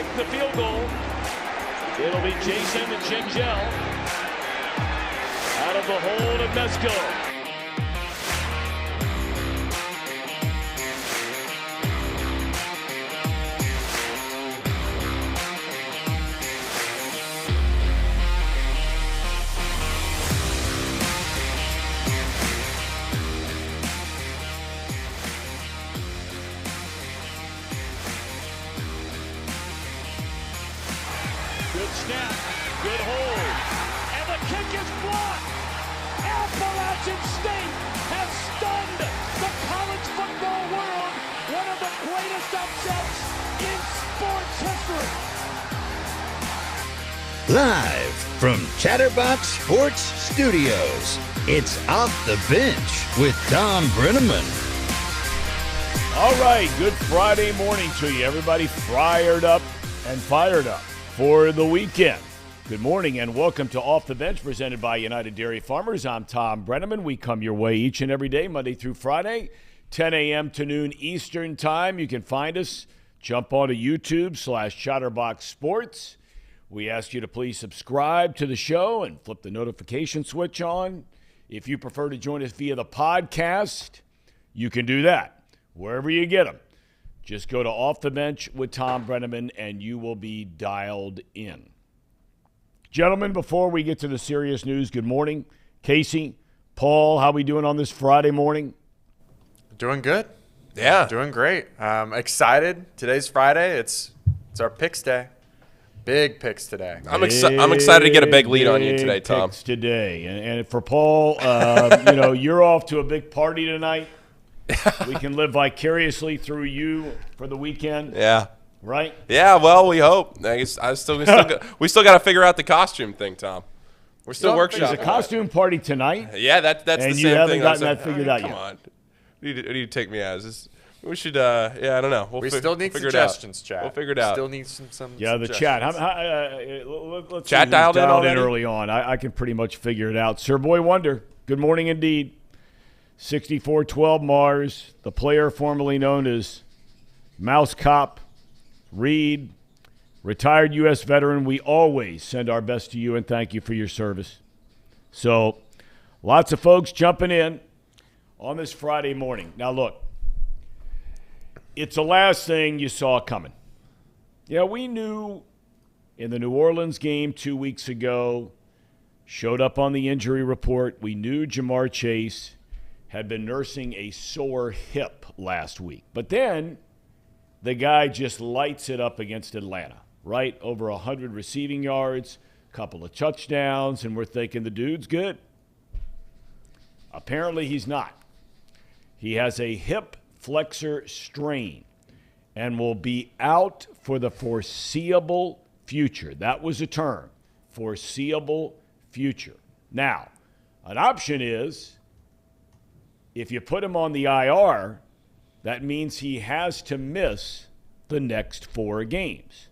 kick the field goal. It'll be Jason Gingell out of the hold of Mesco. Good snap, good hold, and the kick is blocked. Appalachian State has stunned the college football world. One of the greatest upsets in sports history. Live from Chatterbox Sports Studios, it's Off the Bench with Thom Brennaman. All right, good Friday morning to you. Everybody fired up and fired up for the weekend. Good morning and welcome to Off the Bench, presented by United Dairy Farmers. I'm Thom Brennaman. We come your way each and every day, Monday through Friday, 10 a.m. to noon Eastern Time. You can find us. Jump onto YouTube/Chatterbox Sports. We ask you to please subscribe to the show and flip the notification switch on. If you prefer to join us via the podcast, you can do that wherever you get them. Just go to Off the Bench with Thom Brennaman, and you will be dialed in. Gentlemen, before we get to the serious news, good morning. Casey, Paul, how we doing on this Friday morning? Doing good. Yeah. Doing great. Excited. Today's Friday. It's our picks day. Big picks today. I'm excited to get a big lead on you today, Thom. Picks today. And for Paul, you're off to a big party tonight. We can live vicariously through you for the weekend. Yeah. Right? Yeah, well, we hope. We still got to figure out the costume thing, Thom. We're still workshopping. There's a costume party tonight. Yeah, that's the same thing. And you haven't gotten that figured out yet. Come on. What do you take me as? We should, I don't know. We still need suggestions, chat. We'll figure it out. Still need some Yeah, the chat. Let's chat dialed in already? Early on. I can pretty much figure it out. Sir Boy Wonder, good morning indeed. 6412 Mars, the player formerly known as Mouse Cop, Reed, retired U.S. veteran. We always send our best to you and thank you for your service. So, lots of folks jumping in on this Friday morning. Now, look, it's the last thing you saw coming. Yeah, we knew in the New Orleans game 2 weeks ago, showed up on the injury report. We knew Jamar Chase had been nursing a sore hip last week. But then the guy just lights it up against Atlanta, right? Over 100 receiving yards, a couple of touchdowns, and we're thinking the dude's good. Apparently he's not. He has a hip flexor strain and will be out for the foreseeable future. That was a term, foreseeable future. Now, an option is if you put him on the IR, that means he has to miss the next 4 games.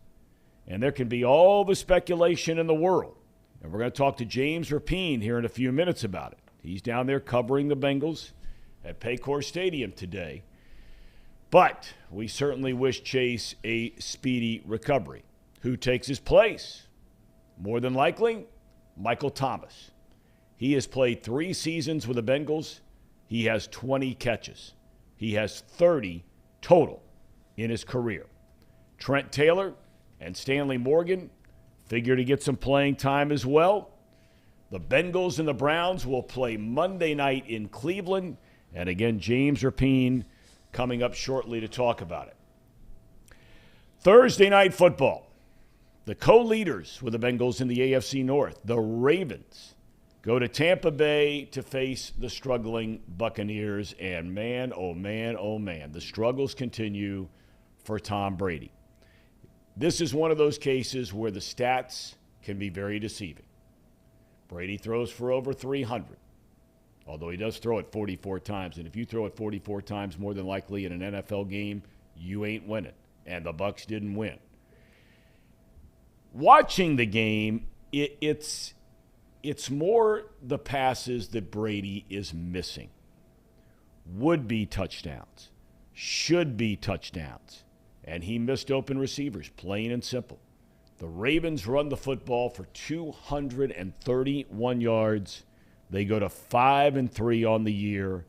And there can be all the speculation in the world. And we're going to talk to James Rapine here in a few minutes about it. He's down there covering the Bengals at Paycor Stadium today. But we certainly wish Chase a speedy recovery. Who takes his place? More than likely, Michael Thomas. He has played 3 seasons with the Bengals. He has 20 catches. He has 30 total in his career. Trent Taylor and Stanley Morgan figure to get some playing time as well. The Bengals and the Browns will play Monday night in Cleveland. And again, James Rapine coming up shortly to talk about it. Thursday night football. The co-leaders with the Bengals in the AFC North, the Ravens, go to Tampa Bay to face the struggling Buccaneers. And man, oh man, the struggles continue for Tom Brady. This is one of those cases where the stats can be very deceiving. Brady throws for over 300, although he does throw it 44 times. And if you throw it 44 times, more than likely in an NFL game, you ain't winning. And the Bucs didn't win. Watching the game, it's more the passes that Brady is missing. Would be touchdowns. Should be touchdowns. and he missed open receivers, plain and simple. The Ravens run the football for 231 yards. They go to 5-3 on the year.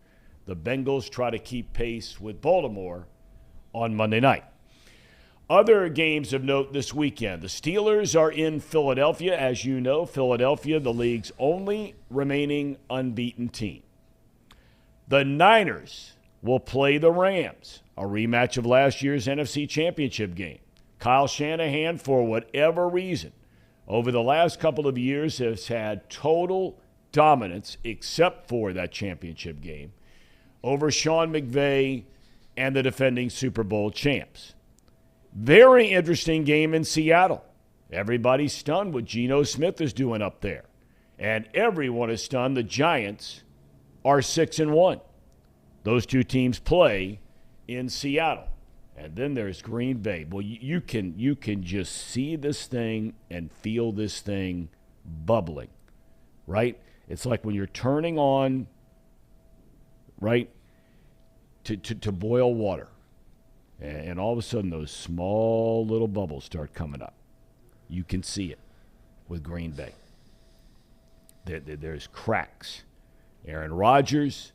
The Bengals try to keep pace with Baltimore on Monday night. Other games of note this weekend. The Steelers are in Philadelphia. As you know, Philadelphia, the league's only remaining unbeaten team. The Niners will play the Rams, a rematch of last year's NFC Championship game. Kyle Shanahan, for whatever reason, over the last couple of years has had total dominance, except for that championship game, over Sean McVay and the defending Super Bowl champs. Very interesting game in Seattle. Everybody's stunned what Geno Smith is doing up there. And everyone is stunned the Giants are 6-1. Those two teams play in Seattle. And then there's Green Bay. Well, you can just see this thing and feel this thing bubbling, right? It's like when you're turning on, right, to boil water. And all of a sudden, those small little bubbles start coming up. You can see it with Green Bay. There's cracks. Aaron Rodgers,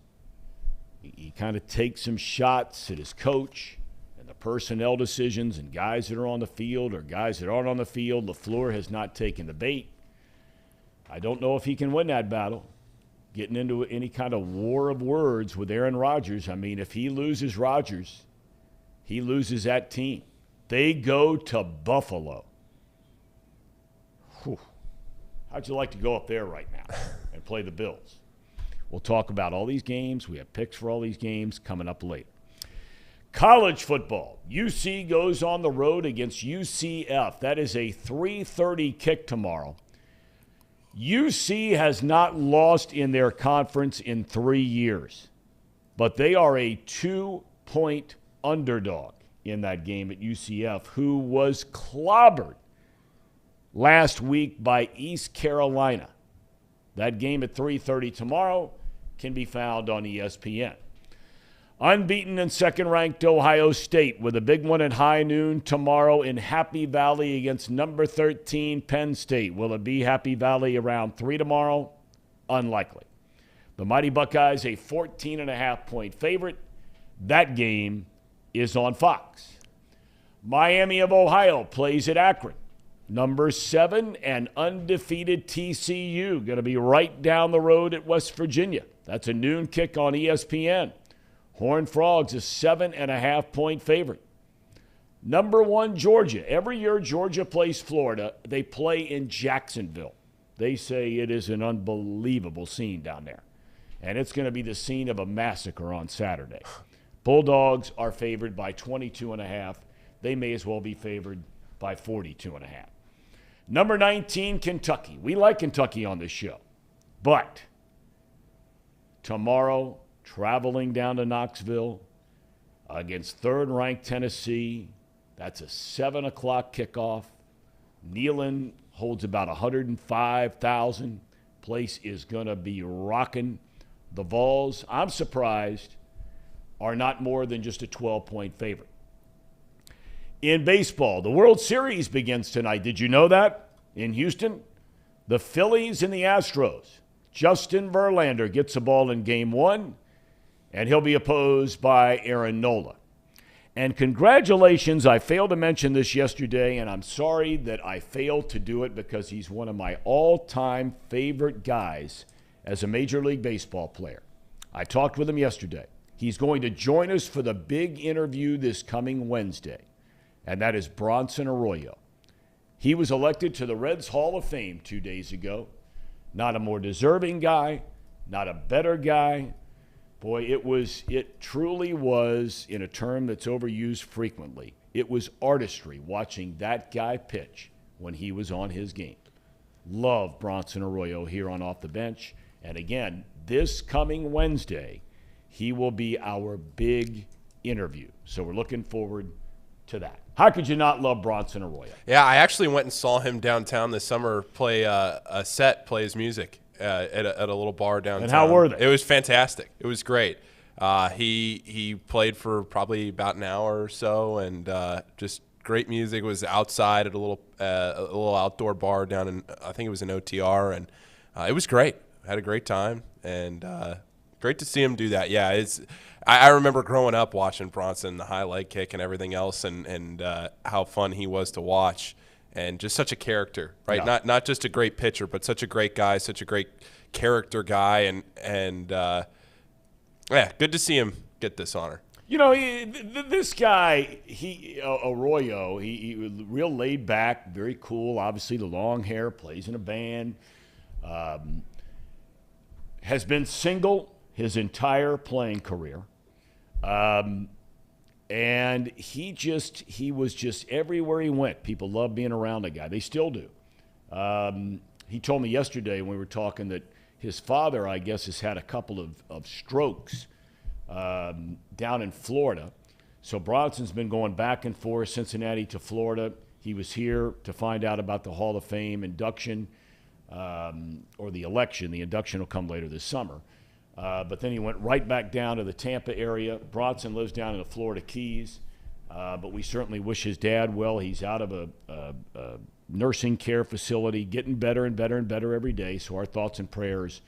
he kind of takes some shots at his coach and the personnel decisions and guys that are on the field or guys that aren't on the field. LaFleur has not taken the bait. I don't know if he can win that battle. Getting into any kind of war of words with Aaron Rodgers. I mean, if he loses Rodgers, he loses that team. They go to Buffalo. Whew. How'd you like to go up there right now and play the Bills? We'll talk about all these games. We have picks for all these games coming up later. College football. UC goes on the road against UCF. That is a 3:30 kick tomorrow. UC has not lost in their conference in 3 years, but they are a 2-point underdog in that game at UCF, who was clobbered last week by East Carolina. That game at 3:30 tomorrow can be found on ESPN. Unbeaten and second-ranked Ohio State with a big one at high noon tomorrow in Happy Valley against number 13 Penn State. Will it be Happy Valley around 3 tomorrow? Unlikely. The Mighty Buckeyes, a 14.5-point favorite. That game is on Fox. Miami of Ohio plays at Akron. Number 7 and undefeated TCU going to be right down the road at West Virginia. That's a noon kick on ESPN. Horned Frogs, a 7.5-point favorite. Number 1, Georgia. Every year Georgia plays Florida. They play in Jacksonville. They say it is an unbelievable scene down there. And it's going to be the scene of a massacre on Saturday. Bulldogs are favored by 22.5. They may as well be favored by 42.5. Number 19, Kentucky. We like Kentucky on this show. But tomorrow, traveling down to Knoxville against third-ranked Tennessee. That's a 7 o'clock kickoff. Neyland holds about 105,000. Place is going to be rocking. The Vols, I'm surprised, are not more than just a 12-point favorite. In baseball, the World Series begins tonight. Did you know that? In Houston, the Phillies and the Astros. Justin Verlander gets a ball in Game 1, and he'll be opposed by Aaron Nola. And congratulations, I failed to mention this yesterday, and I'm sorry that I failed to do it because he's one of my all-time favorite guys as a Major League Baseball player. I talked with him yesterday. He's going to join us for the big interview this coming Wednesday, and that is Bronson Arroyo. He was elected to the Reds Hall of Fame 2 days ago. Not a more deserving guy, not a better guy. Boy, it truly was, in a term that's overused frequently, it was artistry watching that guy pitch when he was on his game. Love Bronson Arroyo here on Off the Bench. And again, this coming Wednesday, he will be our big interview. So we're looking forward to that. How could you not love Bronson Arroyo? Yeah, I actually went and saw him downtown this summer play his music at a little bar downtown. And how were they? It was fantastic. It was great. He played for probably about an hour or so, and just great music. It was outside at a little outdoor bar down in, I think it was in OTR, and it was great. Had a great time, and great to see him do that. Yeah, I remember growing up watching Bronson, the high leg kick and everything else, and how fun he was to watch, and just such a character, right? Yeah. Not just a great pitcher, but such a great guy, such a great character guy, and yeah, good to see him get this honor. You know, this guy, Arroyo, he was real laid back, very cool. Obviously, the long hair, plays in a band, has been single his entire playing career. And he was just everywhere he went. People love being around the guy. They still do. He told me yesterday when we were talking that his father, I guess, has had a couple of strokes down in Florida. So Bronson's been going back and forth, Cincinnati to Florida. He was here to find out about the Hall of Fame induction or the election. The induction will come later this summer. But then he went right back down to the Tampa area. Bronson lives down in the Florida Keys. But we certainly wish his dad well. He's out of a nursing care facility, getting better and better and better every day. So our thoughts and prayers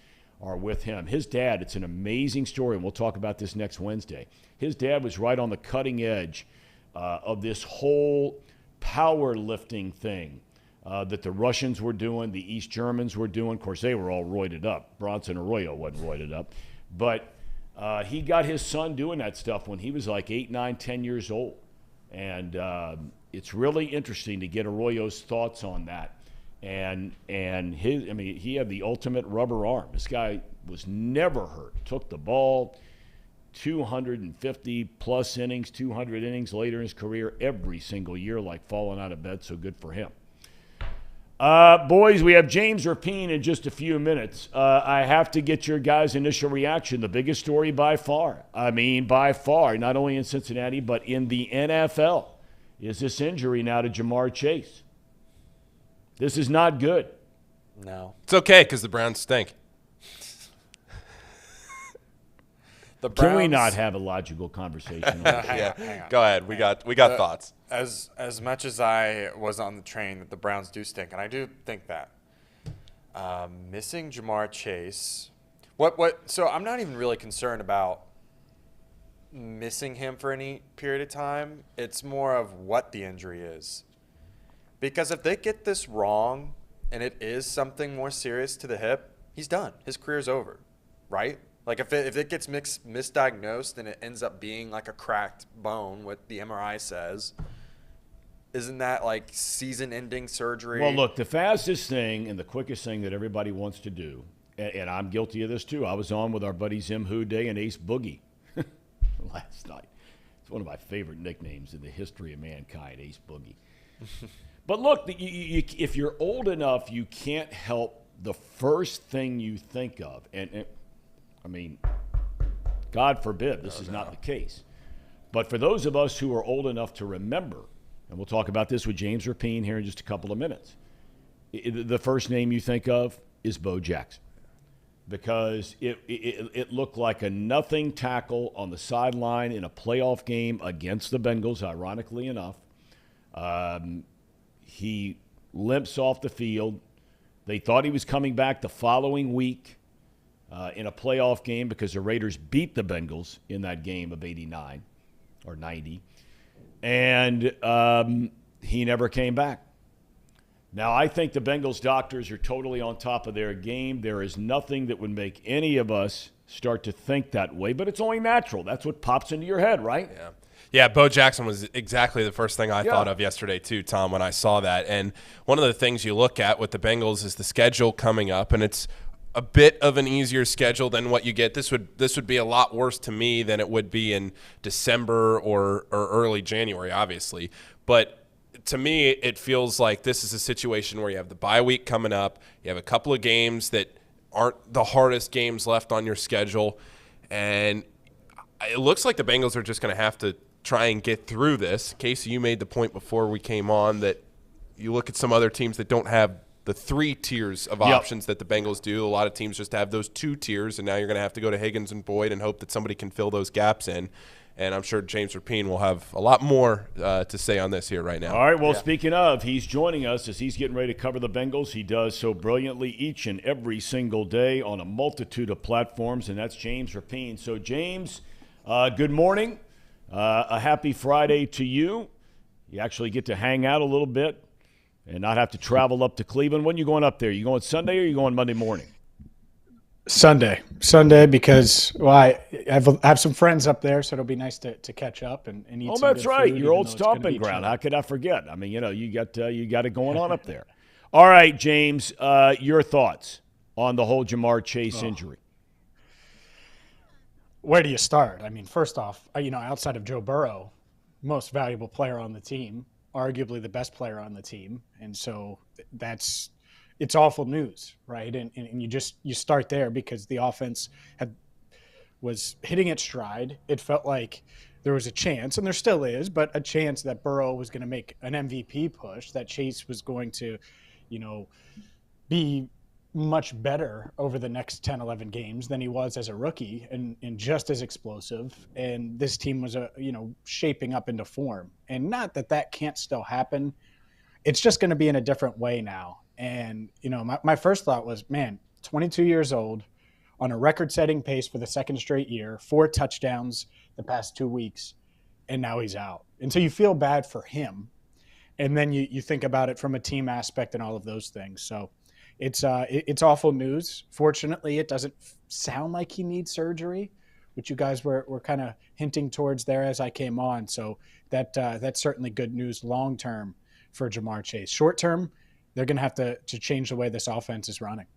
are with him. His dad, it's an amazing story, and we'll talk about this next Wednesday. His dad was right on the cutting edge of this whole powerlifting thing that the Russians were doing, the East Germans were doing. Of course, they were all roided up. Bronson Arroyo wasn't roided up. But he got his son doing that stuff when he was like 8, 9, 10 years old. And it's really interesting to get Arroyo's thoughts on that. And he had the ultimate rubber arm. This guy was never hurt. Took the ball 250-plus innings, 200 innings later in his career every single year, like falling out of bed, so good for him. Boys, we have James Rapine in just a few minutes. I have to get your guys' initial reaction. The biggest story by far, not only in Cincinnati, but in the NFL, is this injury now to Jamar Chase. This is not good. No. It's okay because the Browns stink. The Browns, Can we not have a logical conversation on this? hang on. Go ahead. We got thoughts. As much as I was on the train that the Browns do stink, and I do think that, missing Jamar Chase, so I'm not even really concerned about missing him for any period of time. It's more of what the injury is. Because if they get this wrong and it is something more serious to the hip, he's done. His career's over, right? Like if it gets misdiagnosed and it ends up being like a cracked bone, what the MRI says, isn't that like season-ending surgery? Well, look, the fastest thing and the quickest thing that everybody wants to do, and I'm guilty of this too. I was on with our buddy Zim Houday and Ace Boogie last night. It's one of my favorite nicknames in the history of mankind, Ace Boogie. But look, if you're old enough, you can't help the first thing you think of. And I mean, God forbid this is not the case. But for those of us who are old enough to remember, and we'll talk about this with James Rapine here in just a couple of minutes, the first name you think of is Bo Jackson. Because it looked like a nothing tackle on the sideline in a playoff game against the Bengals, ironically enough. He limps off the field. They thought he was coming back the following week in a playoff game because the Raiders beat the Bengals in that game of 89 or 90. And he never came back. Now, I think the Bengals doctors are totally on top of their game. There is nothing that would make any of us start to think that way, but it's only natural. That's what pops into your head, right? Yeah. Yeah, Bo Jackson was exactly the first thing I thought of yesterday too, Tom, when I saw that. And one of the things you look at with the Bengals is the schedule coming up, and it's a bit of an easier schedule than what you get. This would be a lot worse to me than it would be in December or early January, obviously. But to me, it feels like this is a situation where you have the bye week coming up, you have a couple of games that aren't the hardest games left on your schedule, and it looks like the Bengals are just going to have to try and get through this. Casey, you made the point before we came on that you look at some other teams that don't have the 3 tiers of options that the Bengals do. A lot of teams just have those 2 tiers, and now you're going to have to go to Higgins and Boyd and hope that somebody can fill those gaps in. And I'm sure James Rapine will have a lot more to say on this here right now. All right, well, speaking of, he's joining us as he's getting ready to cover the Bengals. He does so brilliantly each and every single day on a multitude of platforms, and that's James Rapine. So, James, good morning. A happy Friday to you. You actually get to hang out a little bit and not have to travel up to Cleveland. When are you going up there? You going Sunday or are you going Monday morning? Sunday, because I have some friends up there, so it'll be nice to catch up and eat. Oh, some that's good right, food, your old stomping ground. How could I forget? I mean, you got it going on up there. All right, James, your thoughts on the whole Jamar Chase injury? Where do you start? I mean, first off, outside of Joe Burrow, most valuable player on the team, arguably the best player on the team, and so it's awful news, right? And you start there because the offense was hitting its stride. It felt like there was a chance, and there still is, but a chance that Burrow was going to make an MVP push, that Chase was going to, be much better over the next 10, 11 games than he was as a rookie and just as explosive. And this team was, shaping up into form. And not that can't still happen. It's just going to be in a different way now. And, my first thought was, man, 22 years old, on a record-setting pace for the second straight year, 4 touchdowns the past 2 weeks, and now he's out. And so you feel bad for him. And then you think about it from a team aspect and all of those things. So it's awful news. Fortunately, it doesn't sound like he needs surgery, which you guys were kind of hinting towards there as I came on. So that's certainly good news long-term for Jamar Chase. Short-term, they're going to have to change the way this offense is running.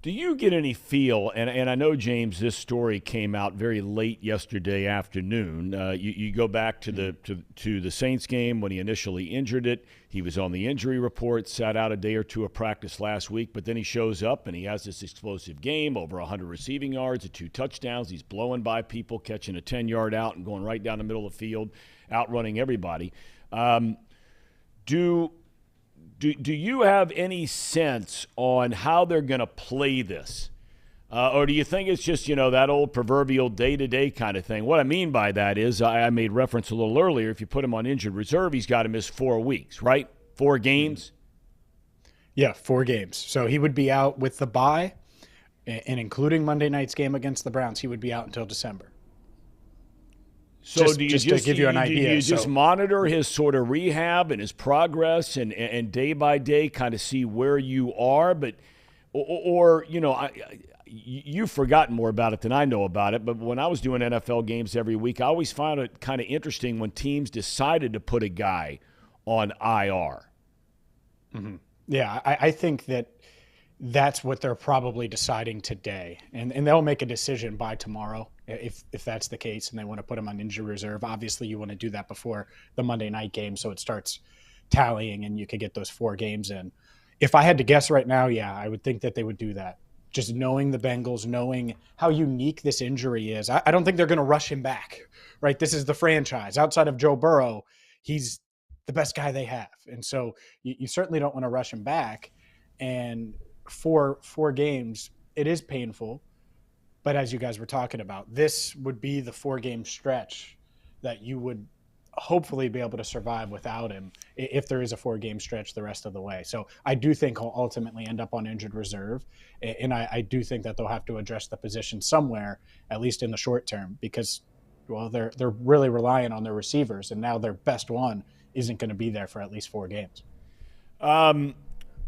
Do you get any feel, and I know, James, this story came out very late yesterday afternoon. You go back to the Saints game when he initially injured it. He was on the injury report, sat out a day or two of practice last week, but then he shows up and he has this explosive game, over 100 receiving yards and 2 touchdowns. He's blowing by people, catching a 10-yard out and going right down the middle of the field, outrunning everybody. Do you have any sense on how they're going to play this? Or do you think it's just, that old proverbial day-to-day kind of thing? What I mean by that is, I made reference a little earlier, if you put him on injured reserve, he's got to miss 4 weeks, right? 4 games? Yeah, 4 games. So he would be out with the bye, and including Monday night's game against the Browns, he would be out until December. So just, do you just to give you an idea. Do you just monitor his sort of rehab and his progress and day by day kind of see where you are? But or you've forgotten more about it than I know about it. But when I was doing NFL games every week, I always found it kind of interesting when teams decided to put a guy on IR. Mm-hmm. Yeah, I think that's what they're probably deciding today. And they'll make a decision by tomorrow if that's the case and they want to put him on injury reserve. Obviously, you want to do that before the Monday night game so it starts tallying and you could get those 4 games in. If I had to guess right now, yeah, I would think that they would do that. Just knowing the Bengals, knowing how unique this injury is. I don't think they're going to rush him back, right? This is the franchise. Outside of Joe Burrow, he's the best guy they have. And so you certainly don't want to rush him back. And 4 games, it is painful. But as you guys were talking about, this would be the 4-game stretch that you would hopefully be able to survive without him if there is a 4-game stretch the rest of the way. So I do think he'll ultimately end up on injured reserve. And I do think that they'll have to address the position somewhere, at least in the short term, because, well, they're really relying on their receivers. And now their best one isn't going to be there for at least 4 games.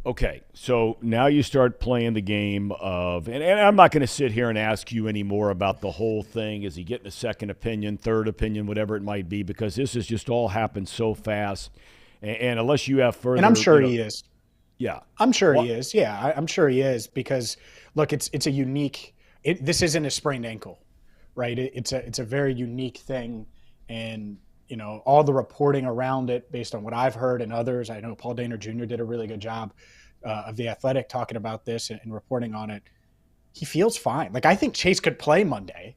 Okay, so now you start playing the game of, and I'm not going to sit here and ask you any more about the whole thing. Is he getting a second opinion, third opinion, whatever it might be, because this has just all happened so fast. And unless you have further, and I'm sure he is. Yeah, I'm sure he is. Yeah, I'm sure he is because, look, it's a unique. This isn't a sprained ankle, right? It's a very unique thing, and all the reporting around it based on what I've heard and others. I know Paul Dehner Jr. did a really good job of The Athletic talking about this and reporting on it. He feels fine. Like, I think Chase could play Monday,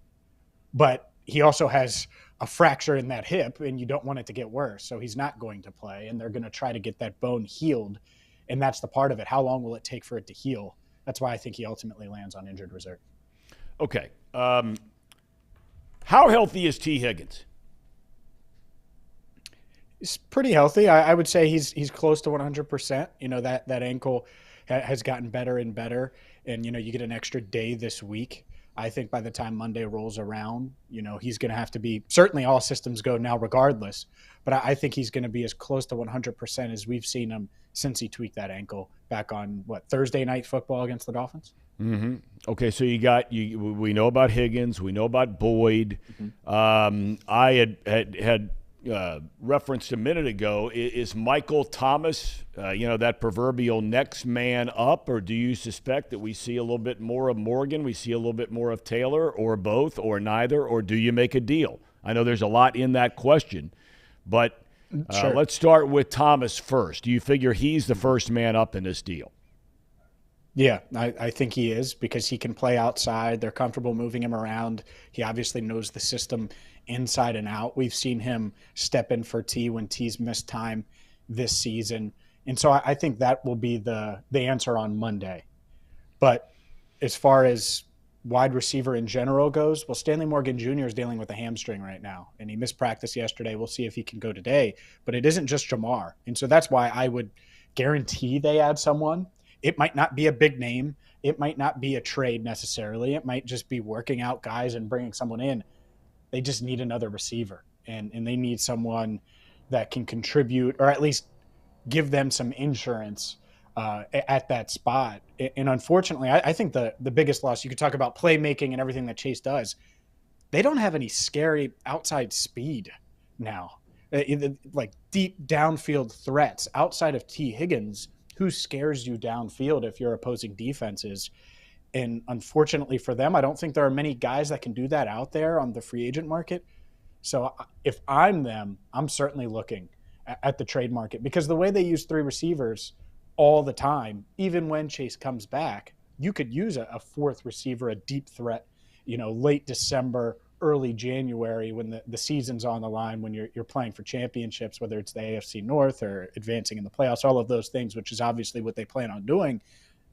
but he also has a fracture in that hip and you don't want it to get worse. So he's not going to play, and they're going to try to get that bone healed And that's the part of it. How long will it take for it to heal? That's why I think he ultimately lands on injured reserve. Okay. How healthy is T. Higgins? He's pretty healthy. I would say he's close to 100%. That ankle has gotten better and better. And, you get an extra day this week. I think by the time Monday rolls around, he's going to have to be – certainly all systems go now regardless. But I think he's going to be as close to 100% as we've seen him since he tweaked that ankle back on, Thursday Night Football against the Dolphins? Mm-hmm. Okay, so we know about Higgins. We know about Boyd. Mm-hmm. I had referenced a minute ago, is Michael Thomas, that proverbial next man up, or do you suspect that we see a little bit more of Morgan, we see a little bit more of Taylor, or both, or neither, or do you make a deal? I know there's a lot in that question, but sure. Let's start with Thomas first. Do you figure he's the first man up in this deal? Yeah, I think he is, because he can play outside. They're comfortable moving him around. He obviously knows the system inside and out. We've seen him step in for T when T's missed time this season. And so I think that will be the answer on Monday. But as far as wide receiver in general goes, well, Stanley Morgan Jr. is dealing with a hamstring right now, and he missed practice yesterday. We'll see if he can go today. But it isn't just Jamar. And so that's why I would guarantee they add someone. It might not be a big name. It might not be a trade necessarily. It might just be working out guys and bringing someone in. They just need another receiver, and they need someone that can contribute, or at least give them some insurance at that spot. And unfortunately, I think the biggest loss, you could talk about playmaking and everything that Chase does, they don't have any scary outside speed now. Like deep downfield threats outside of T. Higgins, who scares you downfield if you're opposing defenses. And unfortunately for them, I don't think there are many guys that can do that out there on the free agent market. So if I'm them, I'm certainly looking at the trade market, because the way they use three receivers all the time, even when Chase comes back, you could use a fourth receiver, a deep threat, late December, early January, when the season's on the line, when you're playing for championships, whether it's the AFC North or advancing in the playoffs, all of those things, which is obviously what they plan on doing.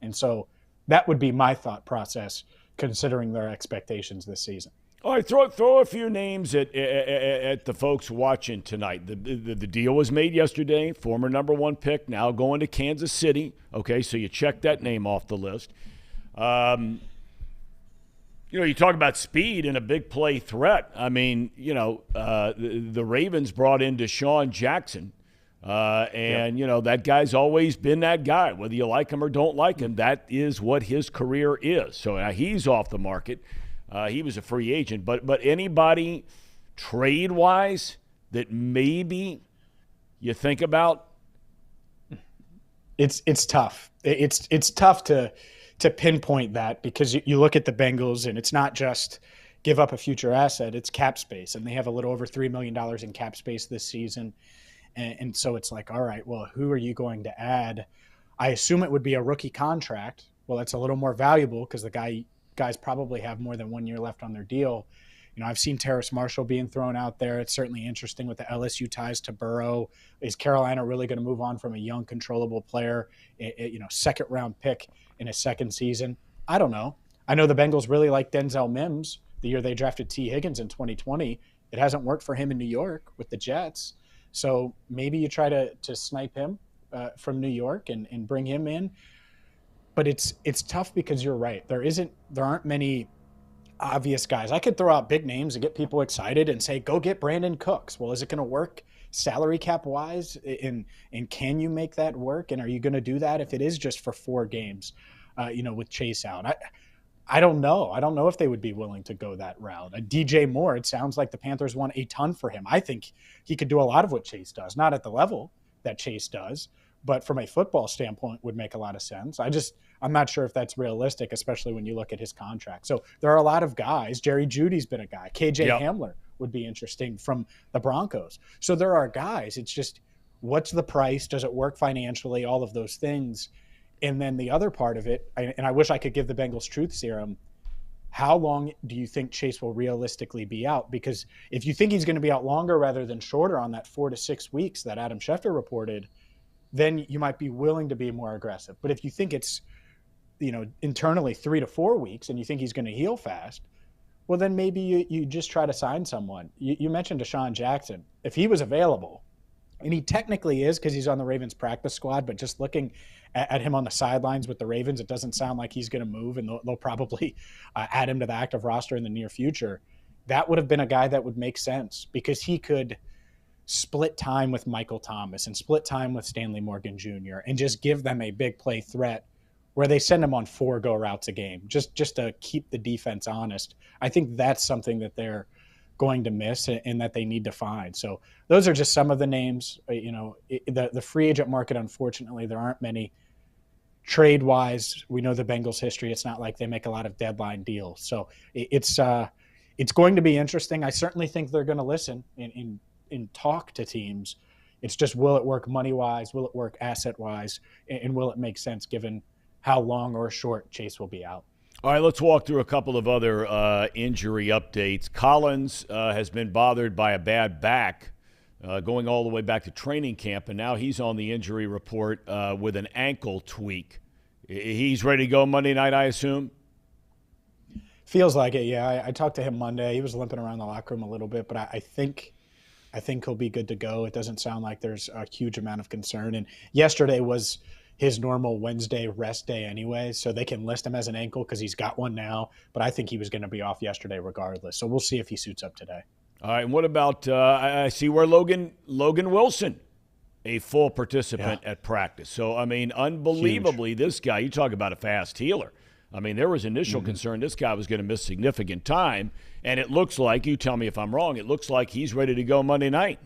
And so that would be my thought process, considering their expectations this season. All right, throw a few names at the folks watching tonight. The deal was made yesterday. Former number one pick, now going to Kansas City. Okay, so you check that name off the list. You talk about speed and a big play threat. I mean, the Ravens brought in Deshaun Jackson. That guy's always been that guy. Whether you like him or don't like him, that is what his career is. So he's off the market. He was a free agent. But anybody trade-wise that maybe you think about? It's tough. It's tough to pinpoint that, because you look at the Bengals, and it's not just give up a future asset, it's cap space. And they have a little over $3 million in cap space this season. And so it's like, all right, well, who are you going to add? I assume it would be a rookie contract. Well, that's a little more valuable, because the guys probably have more than 1 year left on their deal. I've seen Terrace Marshall being thrown out there. It's certainly interesting with the LSU ties to Burrow. Is Carolina really going to move on from a young, controllable player, second-round pick in his second season? I don't know. I know the Bengals really like Denzel Mims the year they drafted T. Higgins in 2020. It hasn't worked for him in New York with the Jets. So maybe you try to snipe him from New York and bring him in. But it's tough, because you're right. There aren't many obvious guys. I could throw out big names and get people excited and say, go get Brandon Cooks. Well, is it going to work salary cap wise? And can you make that work? And are you going to do that if it is just for 4 games, with Chase out? I don't know. I don't know if they would be willing to go that route. DJ Moore, it sounds like the Panthers want a ton for him. I think he could do a lot of what Chase does, not at the level that Chase does, but from a football standpoint would make a lot of sense. I'm not sure if that's realistic, especially when you look at his contract. So there are a lot of guys. Jerry Jeudy's been a guy. KJ Hamler would be interesting from the Broncos. So there are guys. It's just, what's the price? Does it work financially? All of those things. And then the other part of it, and I wish I could give the Bengals truth serum, how long do you think Chase will realistically be out? Because if you think he's going to be out longer rather than shorter on that 4 to 6 weeks that Adam Schefter reported, then you might be willing to be more aggressive. But if you think it's, internally 3 to 4 weeks and you think he's going to heal fast, well, then maybe you just try to sign someone. You mentioned Deshaun Jackson. If he was available, and he technically is because he's on the Ravens practice squad, but just looking at him on the sidelines with the Ravens, it doesn't sound like he's going to move, and they'll probably add him to the active roster in the near future. That would have been a guy that would make sense because he could split time with Michael Thomas and split time with Stanley Morgan Jr. and just give them a big play threat where they send him on 4 go routes a game just to keep the defense honest. I think that's something that they're going to miss and that they need to find. So those are just some of the names. The free agent market, unfortunately, there aren't many. Trade-wise, we know the Bengals' history. It's not like they make a lot of deadline deals. So it's going to be interesting. I certainly think they're going to listen and talk to teams. It's just, will it work money-wise? Will it work asset-wise? And will it make sense given how long or short Chase will be out? All right, let's walk through a couple of other injury updates. Collins has been bothered by a bad back going all the way back to training camp, and now he's on the injury report with an ankle tweak. He's ready to go Monday night, I assume? Feels like it, yeah. I talked to him Monday. He was limping around the locker room a little bit, but I think he'll be good to go. It doesn't sound like there's a huge amount of concern. And yesterday was his normal Wednesday rest day anyway, so they can list him as an ankle because he's got one now. But I think he was going to be off yesterday regardless. So we'll see if he suits up today. All right, and what about I see where Logan Wilson, a full participant at practice. So, I mean, unbelievably, this guy, you talk about a fast healer. I mean, there was initial concern this guy was going to miss significant time, and it looks like, you tell me if I'm wrong, it looks like he's ready to go Monday night.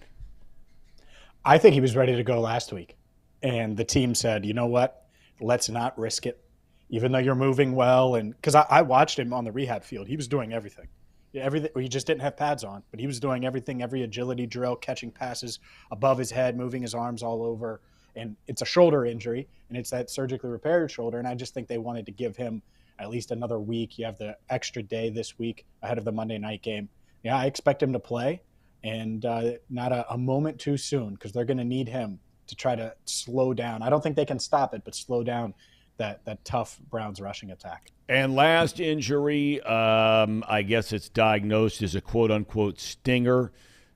I think he was ready to go last week. And the team said, you know what, let's not risk it, even though you're moving well. And because I watched him on the rehab field, he was doing everything. He just didn't have pads on, but he was doing everything, every agility drill, catching passes above his head, moving his arms all over. And it's a shoulder injury, and it's that surgically repaired shoulder. And I just think they wanted to give him at least another week. You have the extra day this week ahead of the Monday night game. Yeah, I expect him to play, and not a moment too soon because they're going to need him to try to slow down. I don't think they can stop it, but slow down that tough Browns rushing attack. And last injury, I guess it's diagnosed as a quote-unquote stinger.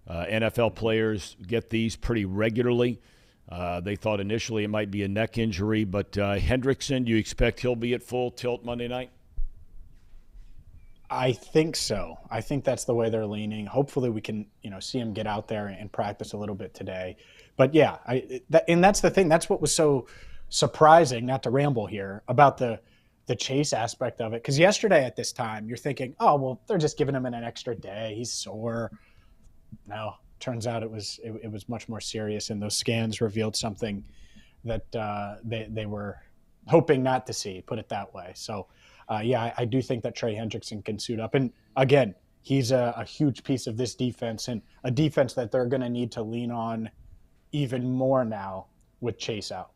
NFL players get these pretty regularly. They thought initially it might be a neck injury, but Hendrickson, do you expect he'll be at full tilt Monday night? I think so. I think that's the way they're leaning. Hopefully we can, see him get out there and practice a little bit today. But yeah, and that's the thing. That's what was so surprising, not to ramble here, about the Chase aspect of it. Because yesterday at this time, you're thinking, oh, well, they're just giving him an extra day. He's sore. No, turns out it was much more serious, and those scans revealed something that they were hoping not to see, put it that way. So, I do think that Trey Hendrickson can suit up. And again, he's a huge piece of this defense, and a defense that they're going to need to lean on even more now with Chase out.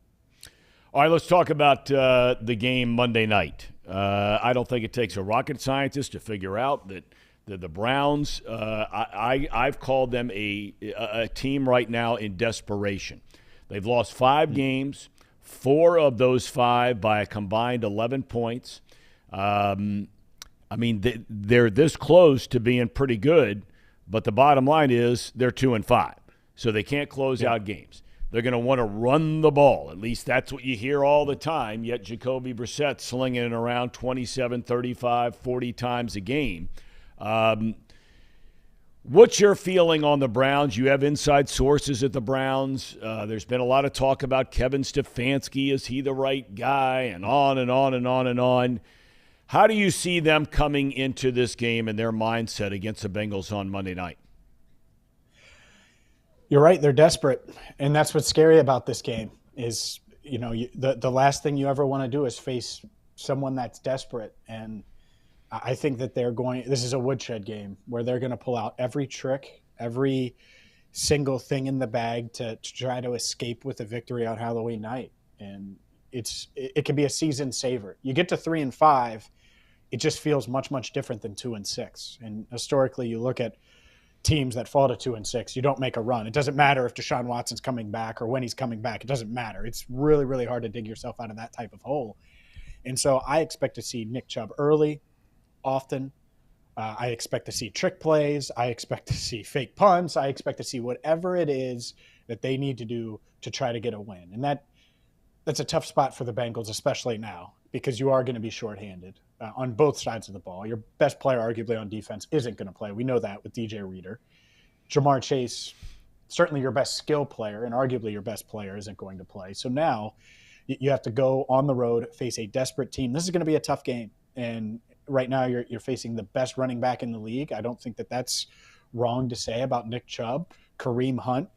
All right, let's talk about the game Monday night. I don't think it takes a rocket scientist to figure out that the Browns, I've called them a team right now in desperation. They've lost 5 games, 4 of those 5 by a combined 11 points. I mean, they're this close to being pretty good, but the bottom line is they're 2-5, so they can't close out games. They're going to want to run the ball. At least that's what you hear all the time, yet Jacoby Brissett slinging it around 27, 35, 40 times a game. What's your feeling on the Browns? You have inside sources at the Browns. There's been a lot of talk about Kevin Stefanski. Is he the right guy? And on and on and on and on. How do you see them coming into this game and their mindset against the Bengals on Monday night? You're right. They're desperate. And that's what's scary about this game is, the last thing you ever want to do is face someone that's desperate. And I think that this is a woodshed game where they're going to pull out every trick, every single thing in the bag to try to escape with a victory on Halloween night. And it can be a season saver. You get to 3-5, it just feels much, much different than 2-6. And historically, you look at teams that fall to 2-6. You don't make a run. It doesn't matter if Deshaun Watson's coming back or when he's coming back. It doesn't matter. It's really, really hard to dig yourself out of that type of hole. And so I expect to see Nick Chubb early, often. I expect to see trick plays. I expect to see fake punts. I expect to see whatever it is that they need to do to try to get a win. And that's a tough spot for the Bengals, especially now, because you are going to be shorthanded on both sides of the ball. Your best player, arguably, on defense isn't going to play. We know that with DJ Reader. Jamar Chase, certainly your best skill player and arguably your best player, isn't going to play. So now you have to go on the road, face a desperate team. This is going to be a tough game. And right now you're facing the best running back in the league. I don't think that that's wrong to say about Nick Chubb. Kareem Hunt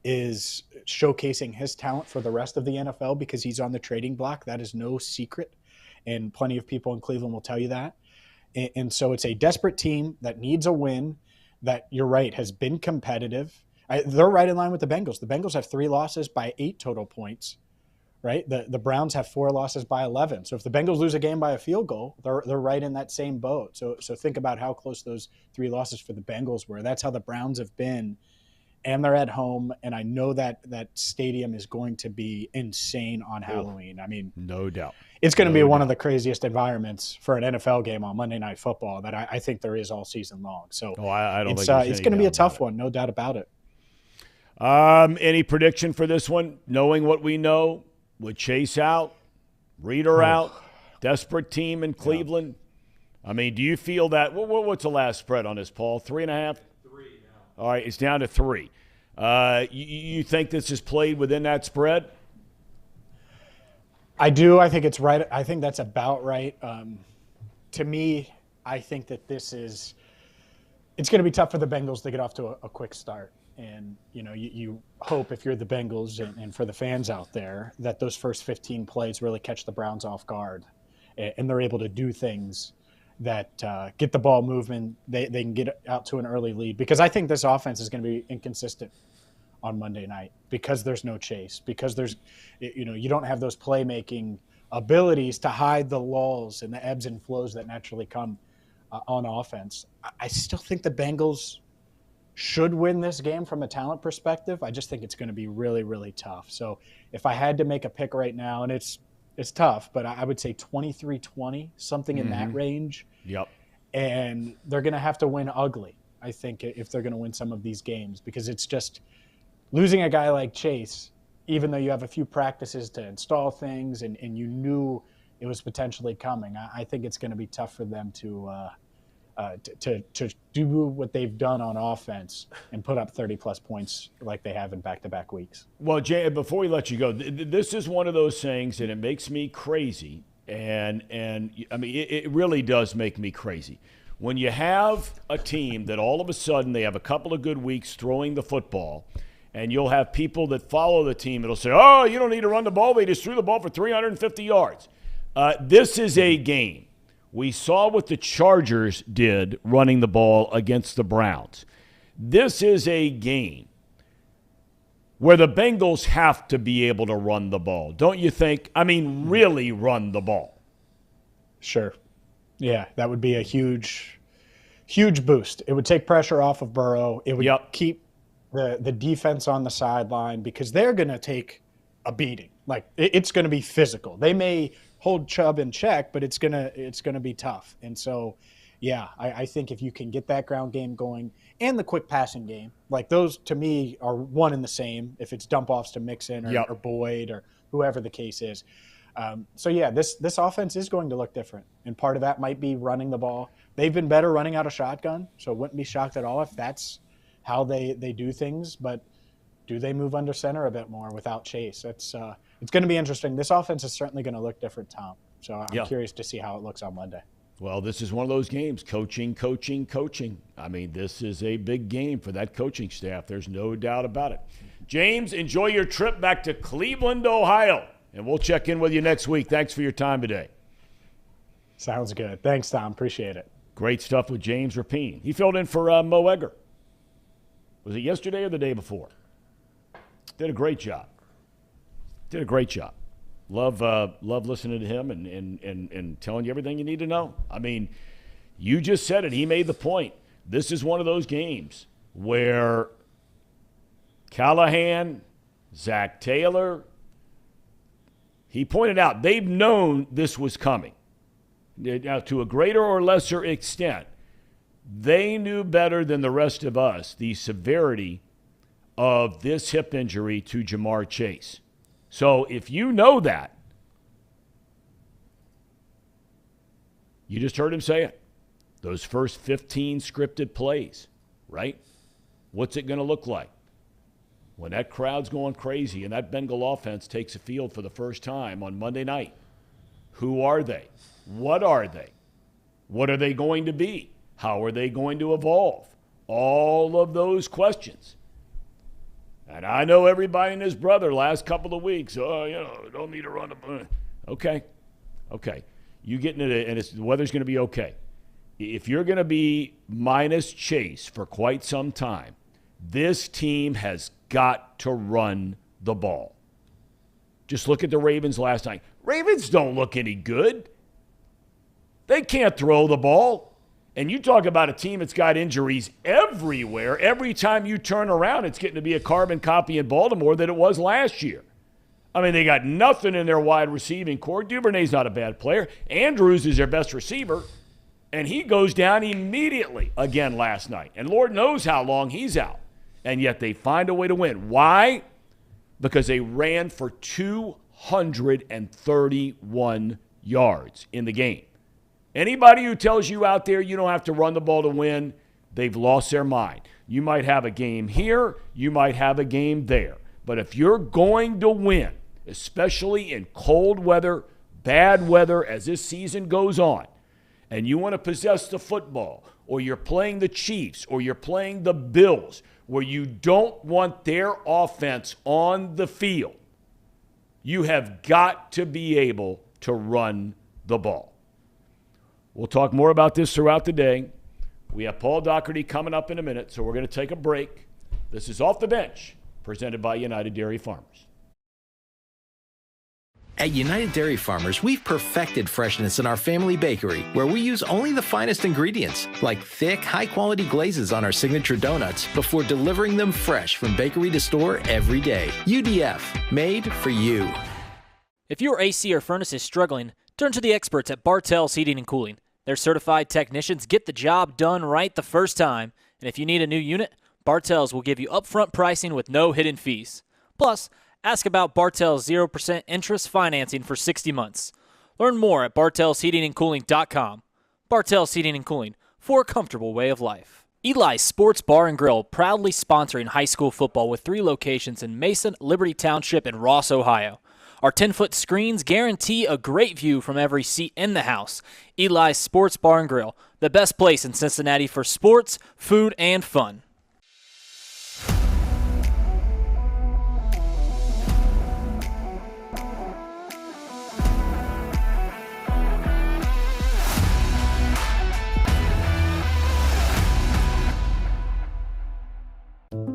is showcasing his talent for the rest of the NFL because he's on the trading block. That is no secret, and plenty of people in Cleveland will tell you that. And so it's a desperate team that needs a win that, you're right, has been competitive. They're right in line with the Bengals. The Bengals have 3 losses by 8 total points, right? The Browns have 4 losses by 11. So if the Bengals lose a game by a field goal, they're right in that same boat. So think about how close those 3 losses for the Bengals were. That's how the Browns have been. And they're at home, and I know that stadium is going to be insane on Halloween. I mean, no doubt. It's going to be one of the craziest environments for an NFL game on Monday Night Football that I think there is all season long. So I don't it's think it's going to be a tough one, no doubt about it. Any prediction for this one? Knowing what we know, with Chase out, Reader out, desperate team in Cleveland. I mean, do you feel that? What's the last spread on this, Paul? 3.5? 3 now. All right, it's down to 3. You think this is played within that spread? I do. I think it's right. I think that's about right. To me, I think that it's going to be tough for the Bengals to get off to a quick start. And, you hope, if you're the Bengals and for the fans out there, that those first 15 plays really catch the Browns off guard and they're able to do things that get the ball moving. They can get out to an early lead, because I think this offense is going to be inconsistent on Monday night because there's no Chase, because you don't have those playmaking abilities to hide the lulls and the ebbs and flows that naturally come on offense. I still think the Bengals should win this game from a talent perspective. I just think it's going to be really, really tough. So if I had to make a pick right now, and it's tough, but I would say 23-20, something in that range. Yep. And they're going to have to win ugly, I think, if they're going to win some of these games, because it's just losing a guy like Chase, even though you have a few practices to install things and you knew it was potentially coming. I think it's going to be tough for them to do what they've done on offense and put up 30-plus points like they have in back-to-back weeks. Well, Jay, before we let you go, this is one of those things, and it makes me crazy, and I mean, it really does make me crazy. When you have a team that all of a sudden they have a couple of good weeks throwing the football, and you'll have people that follow the team that'll say, oh, you don't need to run the ball. They just threw the ball for 350 yards. This is a game. We saw what the Chargers did running the ball against the Browns. This is a game where the Bengals have to be able to run the ball, don't you think? I mean, really run the ball. Sure. Yeah, that would be a huge, huge boost. It would take pressure off of Burrow. It would keep the defense on the sideline, because they're going to take a beating. Like, it's going to be physical. They may hold Chubb in check, but it's gonna be tough. And so, yeah, I think if you can get that ground game going and the quick passing game, like those to me are one and the same. If it's dump offs to Mixon or Boyd or whoever the case is. So yeah, this offense is going to look different, and part of that might be running the ball. They've been better running out of shotgun, so wouldn't be shocked at all if that's how they do things. But do they move under center a bit more without Chase? It's going to be interesting. This offense is certainly going to look different, Tom. So I'm curious to see how it looks on Monday. Well, this is one of those games, coaching. I mean, this is a big game for that coaching staff. There's no doubt about it. James, enjoy your trip back to Cleveland, Ohio, and we'll check in with you next week. Thanks for your time today. Sounds good. Thanks, Tom. Appreciate it. Great stuff with James Rapine. He filled in for Mo Egger. Was it yesterday or the day before? Did a great job. Love listening to him and telling you everything you need to know. I mean, you just said it. He made the point. this is one of those games where Callahan, Zach Taylor, he pointed out they've known this was coming. Now, to a greater or lesser extent, they knew better than the rest of us the severity of this hip injury to Jamar Chase. So if you know that, you just heard him say it. Those first 15 scripted plays, right? What's it going to look like? When that crowd's going crazy and that Bengal offense takes a field for the first time on Monday night, who are they? What are they? What are they going to be? How are they going to evolve? All of those questions. And I know everybody and his brother last couple of weeks, don't need to run the Okay. You getting it, and the weather's going to be okay. If you're going to be minus Chase for quite some time, this team has got to run the ball. Just look at the Ravens last night. Ravens don't look any good. They can't throw the ball. And you talk about a team that's got injuries everywhere. Every time you turn around, it's getting to be a carbon copy in Baltimore that it was last year. I mean, they got nothing in their wide receiving core. Duvernay's not a bad player. Andrews is their best receiver. And he goes down immediately again last night. And Lord knows how long he's out. And yet they find a way to win. Why? Because they ran for 231 yards in the game. Anybody who tells you out there you don't have to run the ball to win, they've lost their mind. You might have a game here, you might have a game there. But if you're going to win, especially in cold weather, bad weather as this season goes on, and you want to possess the football, or you're playing the Chiefs, or you're playing the Bills, where you don't want their offense on the field, you have got to be able to run the ball. We'll talk more about this throughout the day. We have Paul Dougherty coming up in a minute, so we're going to take a break. This is Off the Bench, presented by United Dairy Farmers. At United Dairy Farmers, we've perfected freshness in our family bakery, where we use only the finest ingredients, like thick, high-quality glazes on our signature donuts, before delivering them fresh from bakery to store every day. UDF, made for you. If your AC or furnace is struggling, turn to the experts at Bartell's Heating and Cooling. Their certified technicians get the job done right the first time, and if you need a new unit, Bartell's will give you upfront pricing with no hidden fees. Plus, ask about Bartell's 0% interest financing for 60 months. Learn more at bartellsheatingandcooling.com. Bartell's Heating and Cooling, for a comfortable way of life. Eli's Sports Bar and Grill, proudly sponsoring high school football with 3 locations in Mason, Liberty Township, and Ross, Ohio. Our 10-foot screens guarantee a great view from every seat in the house. Eli's Sports Bar and Grill, the best place in Cincinnati for sports, food, and fun.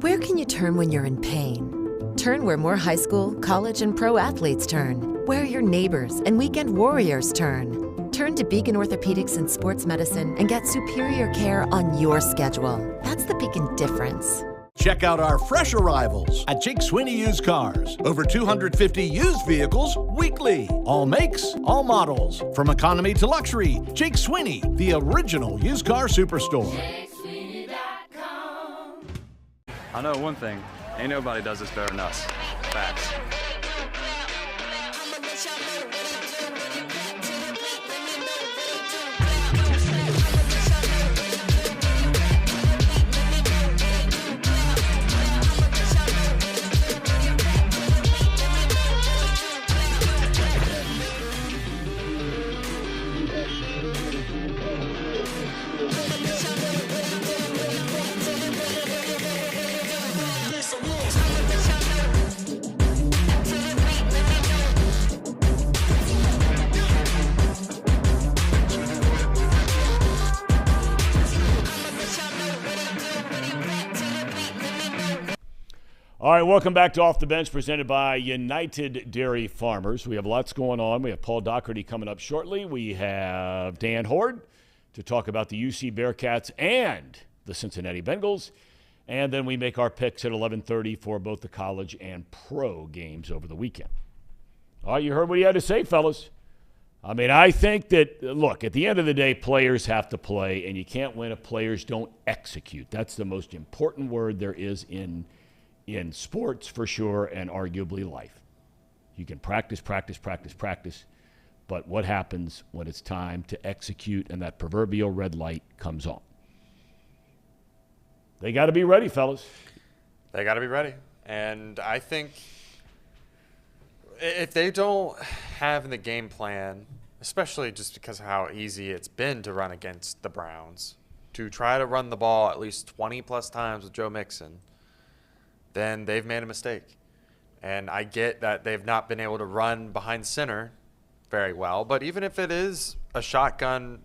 Where can you turn when you're in pain? Turn where more high school, college, and pro athletes turn. Where your neighbors and weekend warriors turn. Turn to Beacon Orthopedics and Sports Medicine and get superior care on your schedule. That's the Beacon difference. Check out our fresh arrivals at Jake Sweeney Used Cars. Over 250 used vehicles weekly. All makes, all models. From economy to luxury, Jake Sweeney, the original used car superstore. JakeSweeney.com. I know one thing. Ain't nobody does this better than us. Facts. All right, welcome back to Off the Bench, presented by United Dairy Farmers. We have lots going on. We have Paul Dougherty coming up shortly. We have Dan Hoard to talk about the UC Bearcats and the Cincinnati Bengals. And then we make our picks at 11:30 for both the college and pro games over the weekend. All right, you heard what he had to say, fellas. I mean, I think that, look, at the end of the day, players have to play, and you can't win if players don't execute. That's the most important word there is in sports for sure, and arguably life. You can practice, but what happens when it's time to execute and that proverbial red light comes on? They got to be ready, fellas. They got to be ready. And I think if they don't have in the game plan, especially just because of how easy it's been to run against the Browns, to try to run the ball at least 20-plus times with Joe Mixon, then they've made a mistake. And I get that they've not been able to run behind center very well, but even if it is a shotgun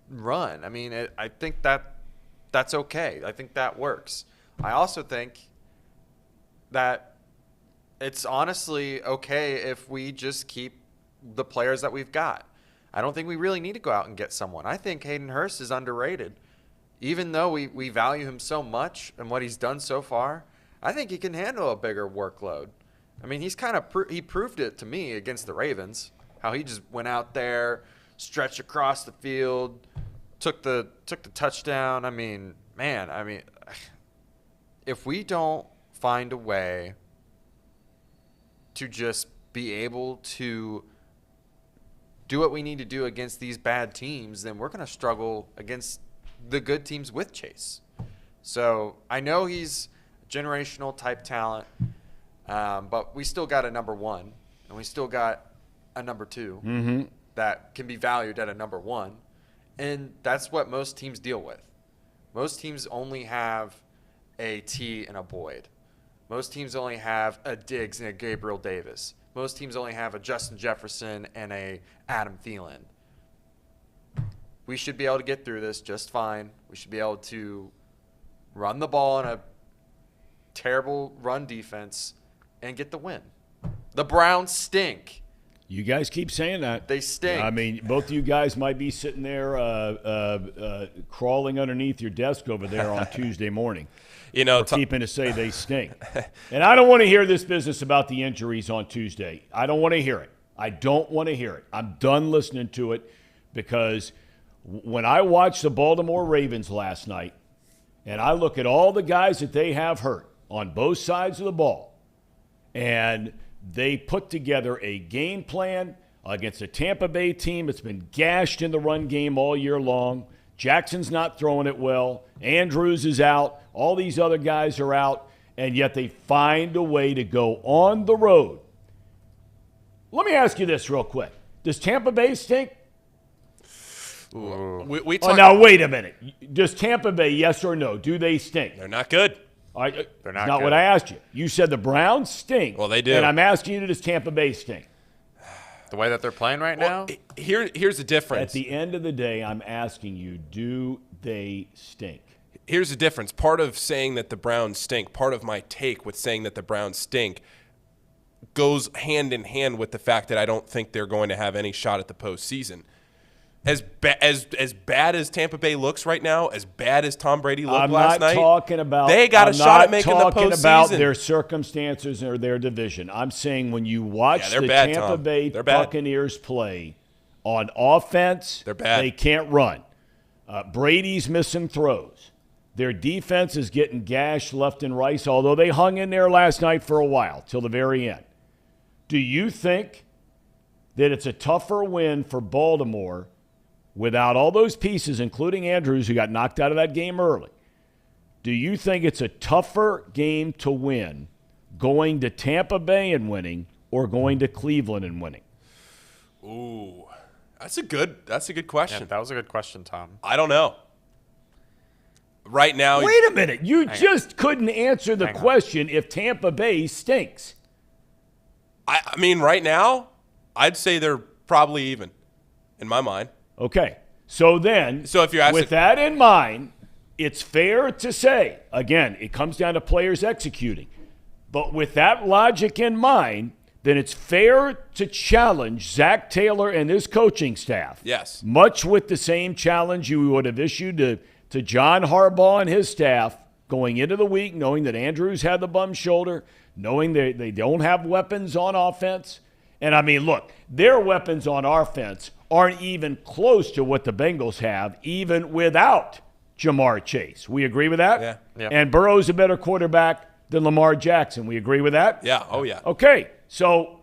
run, I mean, I think that's okay. I think that works. I also think that it's honestly okay if we just keep the players that we've got. I don't think we really need to go out and get someone. I think Hayden Hurst is underrated. Even though we value him so much and what he's done so far, I think he can handle a bigger workload. I mean, he's kind of he proved it to me against the Ravens, how he just went out there, stretched across the field, took the touchdown. I mean, man, if we don't find a way to just be able to do what we need to do against these bad teams, then we're going to struggle against the good teams with Chase. So I know he's generational type talent, but we still got a number one, and we still got a number two that can be valued at a number one, and that's what most teams deal with. Most teams only have a T and a Boyd. Most teams only have a Diggs and a Gabriel Davis. Most teams only have a Justin Jefferson and a Adam Thielen. We should be able to get through this just fine. We should be able to run the ball in a terrible run defense and get the win. The Browns stink. You guys keep saying that. They stink. I mean, both of you guys might be sitting there crawling underneath your desk over there on Tuesday morning. You know, keeping to say they stink. And I don't want to hear this business about the injuries on Tuesday. I don't want to hear it. I don't want to hear it. I'm done listening to it because when I watched the Baltimore Ravens last night and I look at all the guys that they have hurt on both sides of the ball, and they put together a game plan against a Tampa Bay team that's been gashed in the run game all year long. Jackson's not throwing it well. Andrews is out. All these other guys are out, and yet they find a way to go on the road. Let me ask you this real quick. Does Tampa Bay stink? Now, wait a minute. Does Tampa Bay, yes or no, do they stink? They're not good. They're not good. good. What I asked you. You said the Browns stink. Well, they do. And I'm asking you, does Tampa Bay stink? The way that they're playing right now? Here's the difference. At the end of the day, I'm asking you, do they stink? Here's the difference. Part of saying that the Browns stink, part of my take with saying that the Browns stink goes hand in hand with the fact that I don't think they're going to have any shot at the postseason. As bad as Tampa Bay looks right now, as bad as Tom Brady looked last night, they got a shot at making the postseason. I'm not talking about their circumstances or their division. I'm saying when you watch the Tampa Bay Buccaneers play on offense, they can't run. Brady's missing throws. Their defense is getting gashed left and right, although they hung in there last night for a while, till the very end. Do you think that it's a tougher win for Baltimore without all those pieces, including Andrews, who got knocked out of that game early? Do you think it's a tougher game to win going to Tampa Bay and winning or going to Cleveland and winning? Ooh, that's a good question. Yeah, that was a good question, Tom. I don't know. Right now, wait a minute. You just couldn't answer the question if Tampa Bay stinks. I mean, right now, I'd say they're probably even in my mind. Okay. So if you're asking, with that in mind, it's fair to say, again, it comes down to players executing. But with that logic in mind, then it's fair to challenge Zach Taylor and his coaching staff. Yes. Much with the same challenge you would have issued to to John Harbaugh and his staff going into the week, knowing that Andrews had the bum shoulder, knowing they don't have weapons on offense. And, I mean, look, their weapons on offense aren't even close to what the Bengals have, even without Jamar Chase. We agree with that? Yeah. And Burrow's a better quarterback than Lamar Jackson. We agree with that? Yeah. Oh, yeah. Okay. So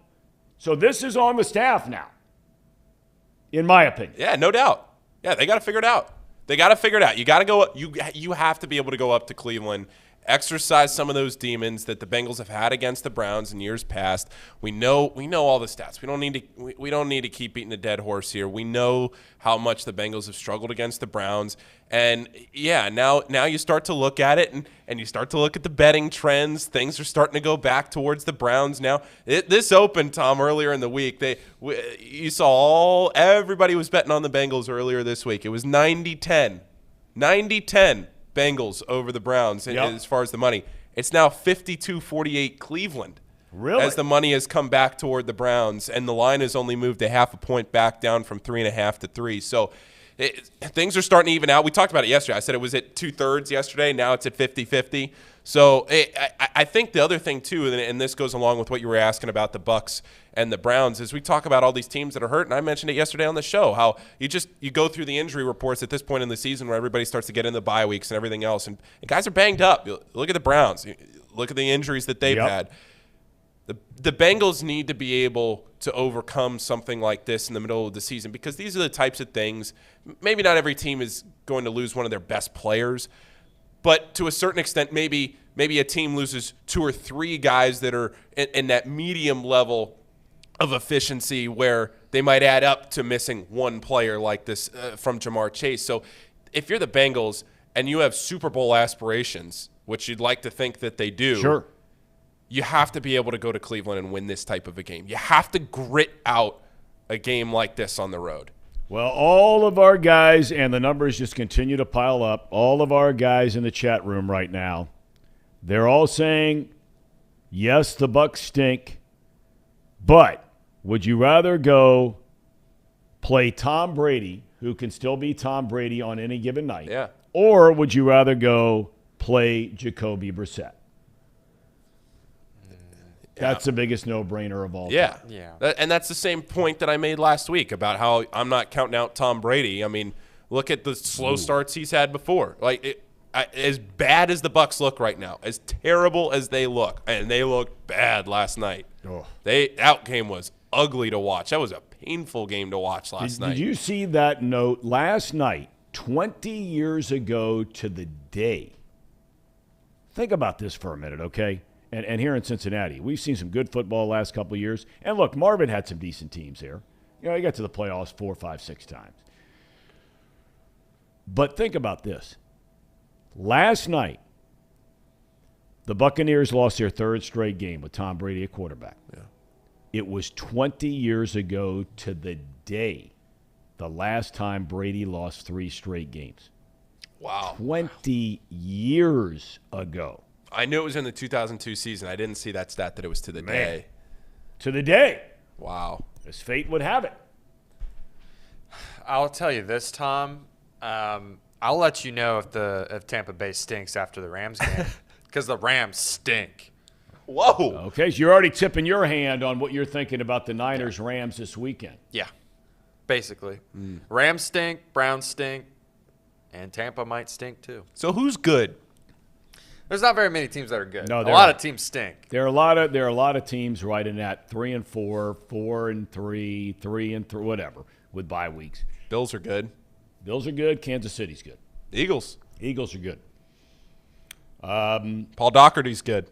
this is on the staff now, in my opinion. Yeah, no doubt. Yeah, they got to figure it out. You got to go. You have to be able to go up to Cleveland, exercise some of those demons that the Bengals have had against the Browns in years past. We know all the stats. We don't need to keep beating a dead horse here. We know how much the Bengals have struggled against the Browns. And yeah, now you start to look at it and you start to look at the betting trends. Things are starting to go back towards the Browns now. This opened, Tom, earlier in the week. You saw everybody was betting on the Bengals earlier this week. It was 90-10. 90-10 Bengals over the Browns as far as the money. It's now 52-48 Cleveland. Really? As the money has come back toward the Browns, and the line has only moved a half a point back down from 3.5 to 3. So things are starting to even out. We talked about it yesterday. I said it was at 2/3 yesterday. Now it's at 50-50. So I think the other thing, too, and this goes along with what you were asking about the Bucs and the Browns, is we talk about all these teams that are hurt, and I mentioned it yesterday on the show, how you go through the injury reports at this point in the season where everybody starts to get in the bye weeks and everything else, and guys are banged up. Look at the Browns. Look at the injuries that they've had. The Bengals need to be able to overcome something like this in the middle of the season, because these are the types of things. Maybe not every team is going to lose one of their best players, but to a certain extent, maybe a team loses 2 or 3 guys that are in that medium level of efficiency where they might add up to missing one player like this from Jamar Chase. So if you're the Bengals and you have Super Bowl aspirations, which you'd like to think that they do, sure, you have to be able to go to Cleveland and win this type of a game. You have to grit out a game like this on the road. Well, all of our guys, and the numbers just continue to pile up, all of our guys in the chat room right now, they're all saying, yes, the Bucs stink, but would you rather go play Tom Brady, who can still be Tom Brady on any given night, or would you rather go play Jacoby Brissett? That's the biggest no-brainer of all time. Yeah. And that's the same point that I made last week about how I'm not counting out Tom Brady. I mean, look at the slow starts he's had before. As bad as the Bucs look right now, as terrible as they look, and they looked bad last night. That game was ugly to watch. That was a painful game to watch last night. Did you see that note last night, 20 years ago to the day? Think about this for a minute, okay? And here in Cincinnati, we've seen some good football the last couple of years. And look, Marvin had some decent teams here. He got to the playoffs 4, 5, 6 times. But think about this. Last night, the Buccaneers lost their 3rd straight game with Tom Brady at quarterback. Yeah. It was 20 years ago to the day the last time Brady lost 3 straight games. Wow. 20 years ago. I knew it was in the 2002 season. I didn't see that stat that it was to the day. To the day. Wow. As fate would have it. I'll tell you this, Tom. I'll let you know if Tampa Bay stinks after the Rams game, because the Rams stink. Whoa. Okay, so you're already tipping your hand on what you're thinking about the Niners-Rams this weekend. Yeah, basically. Rams stink, Browns stink, and Tampa might stink too. So who's good? There's not very many teams that are good. No, a lot of teams stink. There are a lot of teams right in that 3-4, 4-3, 3-3, whatever, with bye weeks. Bills are good. Bills are good. Kansas City's good. Eagles are good. Paul Dougherty's good.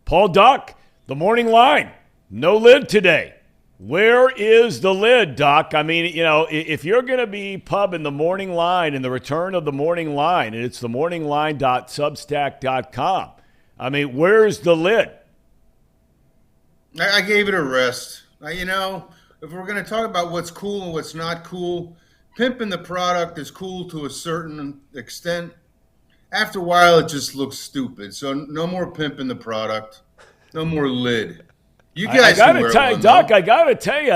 Paul Doc, the morning line. No lid today. Where is the lid, Doc? I mean, if you're going to be pubbing the morning line and the return of the morning line, and it's themorningline.substack.com, I mean, where's the lid? I gave it a rest. If we're going to talk about what's cool and what's not cool, pimping the product is cool to a certain extent. After a while, it just looks stupid. So no more pimping the product. No more lid. You guys can wear one, Doc, though. I got to tell you,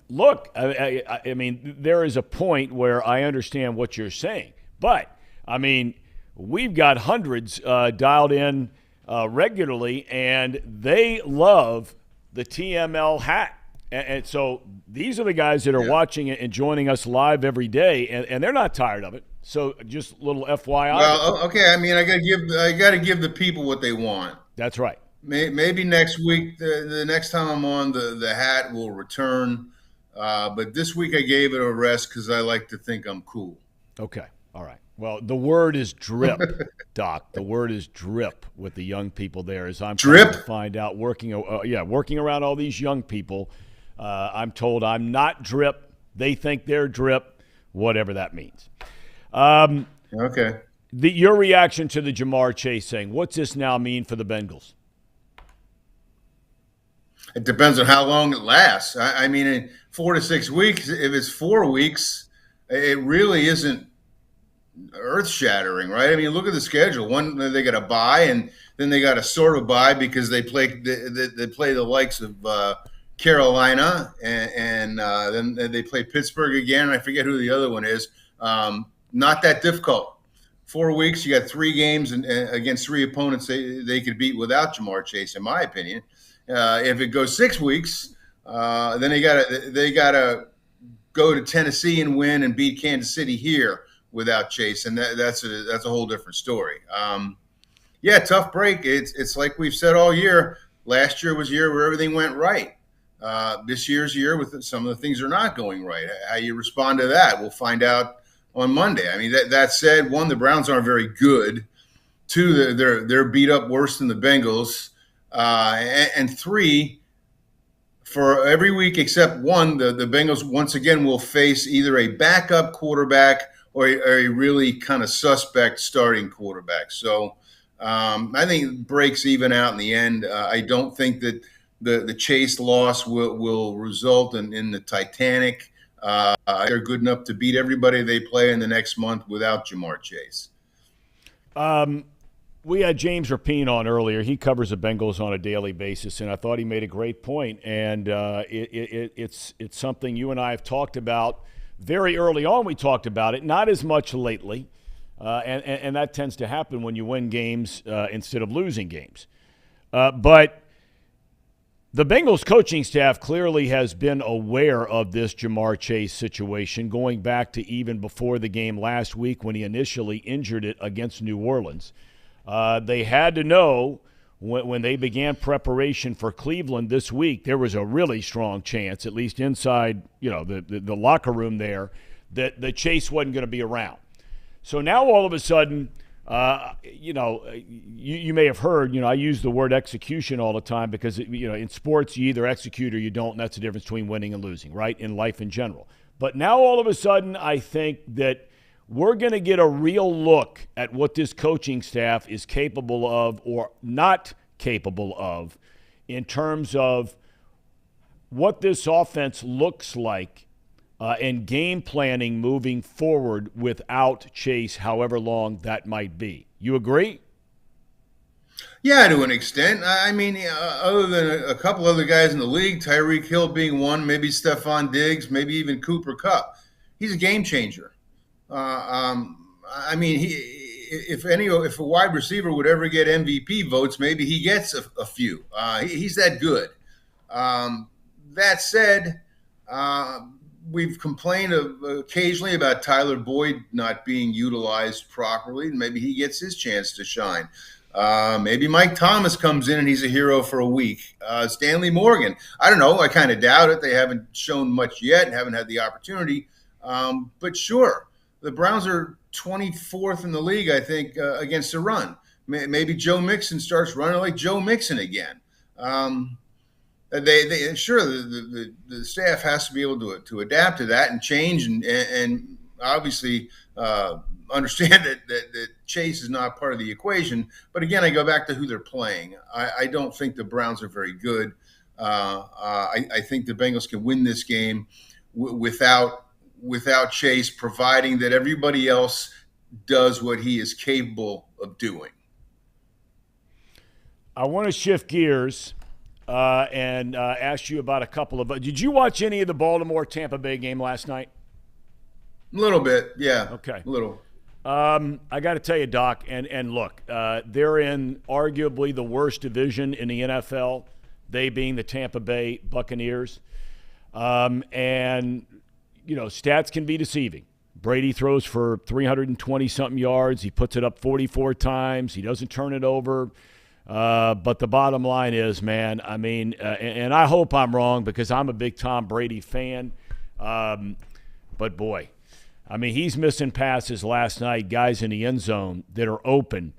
look, I mean, there is a point where I understand what you're saying. But, I mean, we've got hundreds dialed in regularly, and they love the TML hat. And so these are the guys that are watching it and joining us live every day, and they're not tired of it. So just a little FYI. Well, okay. I mean, I got to give the people what they want. That's right. Maybe next week, the next time I'm on, the hat will return. But this week I gave it a rest because I like to think I'm cool. Okay. All right. Well, the word is drip, Doc. The word is drip with the young people there. As I'm trying to find out, working around all these young people, I'm told I'm not drip. They think they're drip, whatever that means. Okay. Your reaction to the Jamar Chase thing, what's this now mean for the Bengals? It depends on how long it lasts. I mean, in 4 to 6 weeks, if it's 4 weeks, it really isn't earth-shattering, right? I mean, look at the schedule. One, they got a bye, and then they got a sort of bye because they play the likes of Carolina, and then they play Pittsburgh again. I forget who the other one is. Not that difficult. 4 weeks, you got 3 games and against 3 opponents they could beat without Jamar Chase, in my opinion. If it goes 6 weeks, then they gotta go to Tennessee and win and beat Kansas City here without Chase, and that's a whole different story. Tough break. It's like we've said all year. Last year was a year where everything went right. This year's year with some of the things are not going right. How you respond to that, we'll find out on Monday. I mean, that said, 1, the Browns aren't very good. 2, they're beat up worse than the Bengals. And 3, for every week except 1, the Bengals once again will face either a backup quarterback or a really kind of suspect starting quarterback. So I think breaks even out in the end. I don't think that the Chase loss will result in the Titanic. They're good enough to beat everybody they play in the next month without Jamar Chase. We had James Rapine on earlier. He covers the Bengals on a daily basis, and I thought he made a great point. And it's something you and I have talked about very early on. We talked about it, not as much lately, and that tends to happen when you win games instead of losing games. But the Bengals coaching staff clearly has been aware of this Jamar Chase situation going back to even before the game last week when he initially injured it against New Orleans. They had to know when they began preparation for Cleveland this week, there was a really strong chance, at least inside the locker room there, that the Chase wasn't going to be around. So now all of a sudden, you may have heard, I use the word execution all the time because, in sports you either execute or you don't, and that's the difference between winning and losing, right, in life in general. But now all of a sudden I think that we're going to get a real look at what this coaching staff is capable of or not capable of in terms of what this offense looks like and game planning moving forward without Chase, however long that might be. You agree? Yeah, to an extent. I mean, other than a couple other guys in the league, Tyreek Hill being one, maybe Stephon Diggs, maybe even Cooper Kupp. He's a game changer. I mean, if a wide receiver would ever get MVP votes, maybe he gets a few. He's that good. That said, we've complained occasionally about Tyler Boyd not being utilized properly. Maybe he gets his chance to shine. Maybe Mike Thomas comes in and he's a hero for a week. Stanley Morgan, I don't know. I kind of doubt it. They haven't shown much yet and haven't had the opportunity. But sure. The Browns are 24th in the league, I think, against the run. Maybe Joe Mixon starts running like Joe Mixon again. The staff has to be able to adapt to that and change and obviously understand that Chase is not part of the equation. But again, I go back to who they're playing. I don't think the Browns are very good. I think the Bengals can win this game without Chase, providing that everybody else does what he is capable of doing. I want to shift gears and ask you about a couple of – did you watch any of the Baltimore-Tampa Bay game last night? A little bit, yeah. Okay. A little. I got to tell you, Doc, and look, they're in arguably the worst division in the NFL, they being the Tampa Bay Buccaneers. And, stats can be deceiving. Brady throws for 320-something yards. He puts it up 44 times. He doesn't turn it over. But the bottom line is, man, and I hope I'm wrong because I'm a big Tom Brady fan. But, boy, he's missing passes last night, guys in the end zone that are open.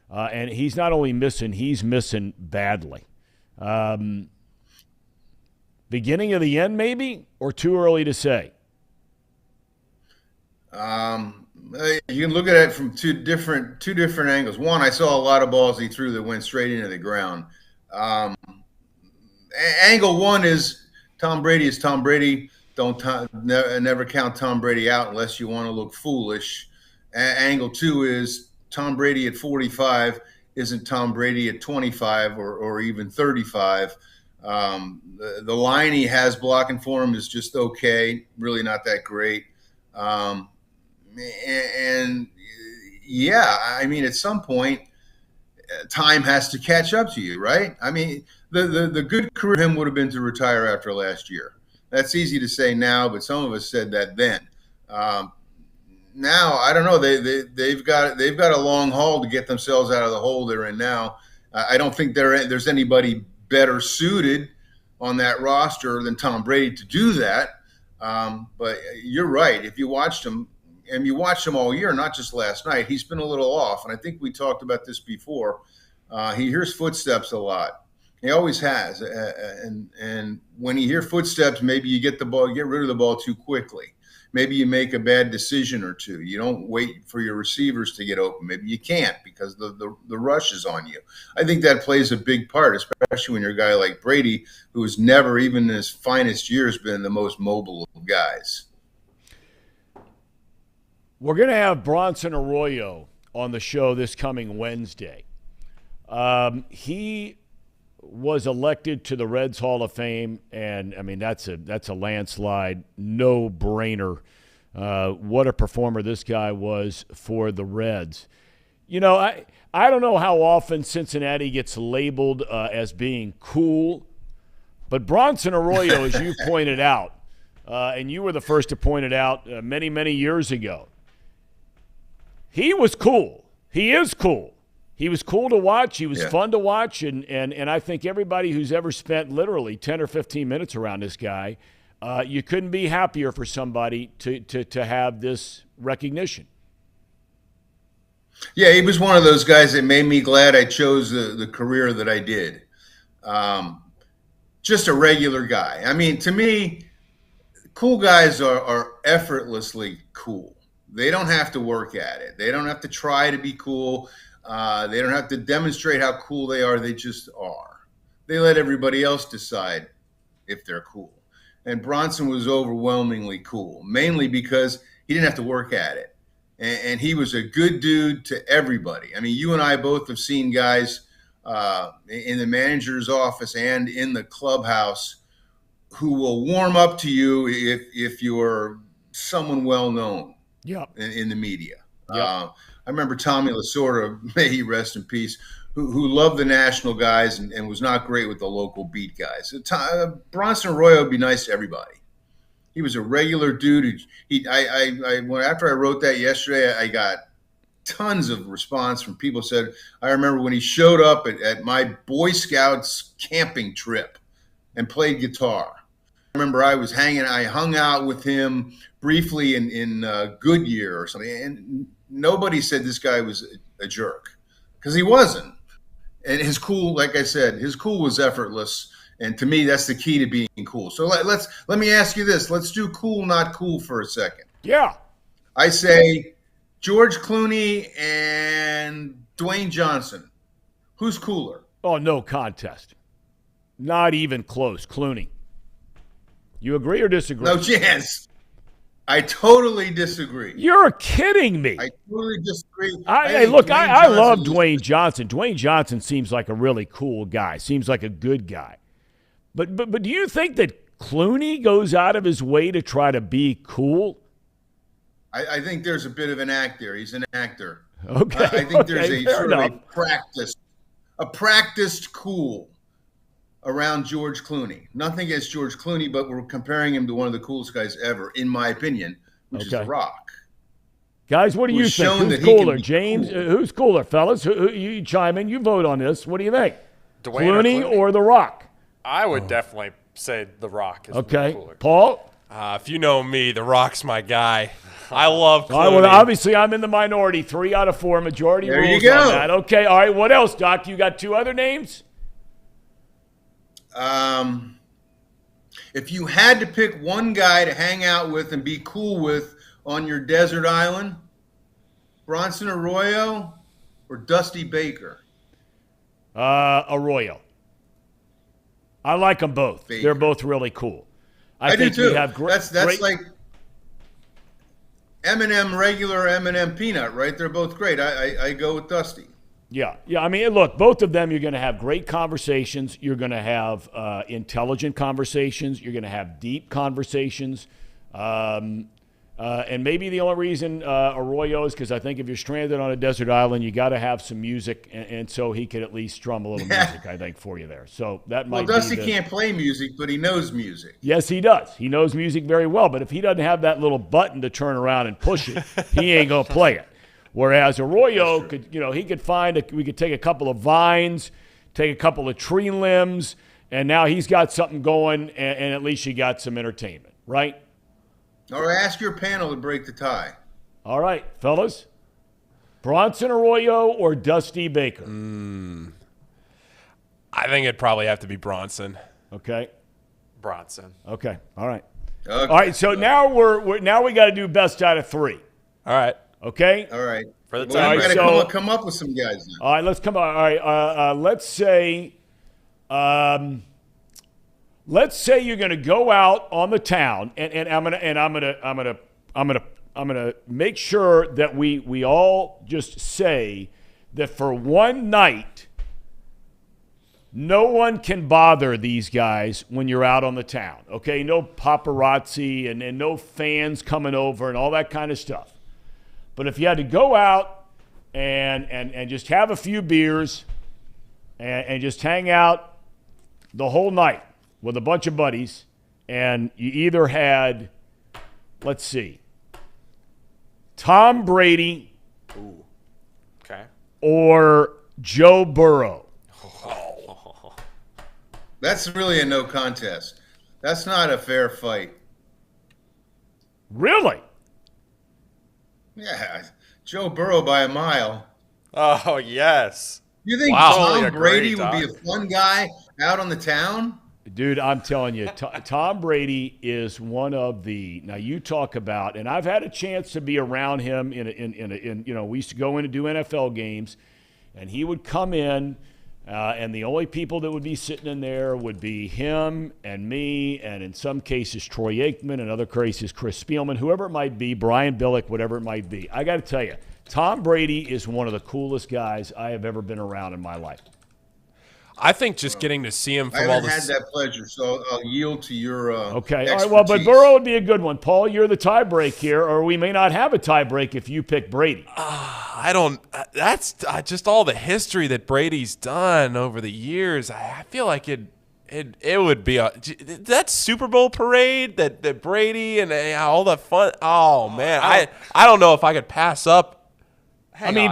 And he's not only missing, he's missing badly. Beginning of the end, maybe, or too early to say? You can look at it from two different angles. One, I saw a lot of balls he threw that went straight into the ground. Angle one is Tom Brady is Tom Brady. Never count Tom Brady out unless you want to look foolish. Angle two is Tom Brady at 45 isn't Tom Brady at 25 or even 35. The line he has blocking for him is just okay, really not that great. At some point, time has to catch up to you, right? The good career for him would have been to retire after last year. That's easy to say now, but some of us said that then. Now, I don't know. They've got a long haul to get themselves out of the hole they're in now. I don't think there's anybody better suited on that roster than Tom Brady to do that. But you're right. If you watched him, and you watched him all year, not just last night, he's been a little off. And I think we talked about this before. He hears footsteps a lot. He always has. And when you hear footsteps, maybe you get rid of the ball too quickly. Maybe you make a bad decision or two. You don't wait for your receivers to get open. Maybe you can't because the rush is on you. I think that plays a big part, especially when you're a guy like Brady, who has never, even in his finest years, been the most mobile of guys. We're going to have Bronson Arroyo on the show this coming Wednesday. He was elected to the Reds Hall of Fame, and that's a landslide, no-brainer. What a performer this guy was for the Reds. I don't know how often Cincinnati gets labeled as being cool, but Bronson Arroyo, as you pointed out, and you were the first to point it out many, many years ago, he was cool. He is cool. He was cool to watch. He was fun to watch, and I think everybody who's ever spent literally 10 or 15 minutes around this guy, you couldn't be happier for somebody to have this recognition. Yeah, he was one of those guys that made me glad I chose the career that I did. Just a regular guy. To me, cool guys are effortlessly cool. They don't have to work at it. They don't have to try to be cool. They don't have to demonstrate how cool they are. They just are. They let everybody else decide if they're cool. And Bronson was overwhelmingly cool, mainly because he didn't have to work at it. And he was a good dude to everybody. You and I both have seen guys in the manager's office and in the clubhouse who will warm up to you if you're someone well-known in the media. I remember Tommy Lasorda, may he rest in peace, who loved the national guys and was not great with the local beat guys. Bronson Arroyo would be nice to everybody. He was a regular dude. After I wrote that yesterday, I got tons of response from people who said, I remember when he showed up at my Boy Scouts camping trip and played guitar. I remember I hung out with him briefly in Goodyear or something, and nobody said this guy was a jerk, because he wasn't. And his cool, like I said, his cool was effortless. And to me, that's the key to being cool. So let me ask you this. Let's do cool, not cool for a second. Yeah. I say George Clooney and Dwayne Johnson. Who's cooler? Oh, no contest. Not even close. Clooney. You agree or disagree? No chance. I totally disagree. You're kidding me. I totally disagree. I love Dwayne Johnson. Dwayne Johnson seems like a really cool guy. Seems like a good guy. But do you think that Clooney goes out of his way to try to be cool? I think there's a bit of an act there. He's an actor. Okay. I think there's a fair sort of enough. a practiced cool around George Clooney. Nothing against George Clooney, but we're comparing him to one of the coolest guys ever, in my opinion, which is The Rock. Guys, what do you Who's think? shown Who's that he can cooler, be James? cool. Who's cooler, fellas? You chime in. You vote on this. What do you think? Dwayne Clooney or The Rock? I would definitely say The Rock is Okay. cooler. Paul? If you know me, The Rock's my guy. I love Clooney. All right, well, obviously, I'm in the minority. 3 out of 4, majority There rules you go. on that. Okay, all right. What else, Doc? You got 2 other names? If you had to pick one guy to hang out with and be cool with on your desert island, Bronson Arroyo or Dusty Baker? Arroyo. I like them both. Baker. They're both really cool. I do think too. we have That's great, like M&M regular, M&M peanut, right? They're both great. I go with Dusty. Yeah. I mean, look, both of them, you're going to have great conversations. You're going to have intelligent conversations. You're going to have deep conversations. And maybe the only reason Arroyo is because I think if you're stranded on a desert island, you got to have some music, and so he could at least strum a little music, I think, for you there. So that might Dusty be can't play music, but he knows music. Yes, he does. He knows music very well, but if he doesn't have that little button to turn around and push it, he ain't going to play it. Whereas Arroyo could, he could we could take a couple of vines, take a couple of tree limbs, and now he's got something going, and at least you got some entertainment, right? Or ask your panel to break the tie. All right, fellas. Bronson Arroyo or Dusty Baker? I think it'd probably have to be Bronson. Okay. Bronson. Okay. All right. Okay. All right. So now we got to do best out of 3. All right. Okay. All right. For the Well, time. we got to so- come up with some guys now. All right. Let's come on. All right. Let's say you're going to go out on the town, and I'm gonna make sure that we all just say that for one night, no one can bother these guys when you're out on the town. Okay, no paparazzi and no fans coming over and all that kind of stuff. But if you had to go out and just have a few beers and just hang out the whole night with a bunch of buddies, and you either had, let's see, Tom Brady Okay. or Joe Burrow. That's really a no contest. That's not a fair fight. Really? Yeah, Joe Burrow by a mile. Oh, yes. You think Wow. Tom Totally Brady agree, would be a fun guy out on the town? Dude, I'm telling you, Tom Brady is one of the. Now you talk about, and I've had a chance to be around him in we used to go in and do NFL games, and he would come in, and the only people that would be sitting in there would be him and me, and in some cases Troy Aikman, in other cases Chris Spielman, whoever it might be, Brian Billick, whatever it might be. I got to tell you, Tom Brady is one of the coolest guys I have ever been around in my life. I think just getting to see him I from all haven't the had that pleasure, so I'll yield to your Okay. All right. Well, but expertise. Burrow would be a good one. Paul, you're the tie break here, or we may not have a tie break if you pick Brady. I don't. That's just all the history that Brady's done over the years. I feel like it would be that Super Bowl parade that Brady and all the fun. Oh man, I don't know if I could pass up.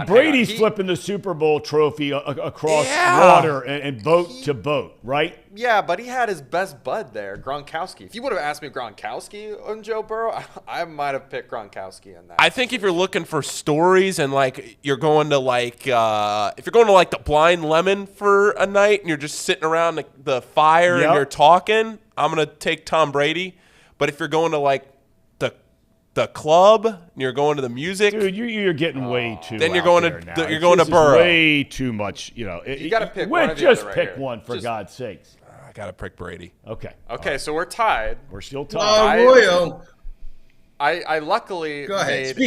Brady's flipping the Super Bowl trophy across water and boat to boat, right? Yeah, but he had his best bud there, Gronkowski. If you would have asked me Gronkowski on Joe Burrow, I might have picked Gronkowski on that. I think if you're looking for stories and you're going to if you're going to the Blind Lemon for a night and you're just sitting around the fire and you're talking, I'm gonna take Tom Brady. But if you're going to the club and you're going to the music, dude, you're getting way too. Then you're out going there to now. you're going This to Burrow. Is way too much. You got to pick one or the just other right pick here. one for God's sakes. I gotta pick Brady. Okay. Okay, so we're tied. We're still tied. Arroyo. I luckily Go ahead,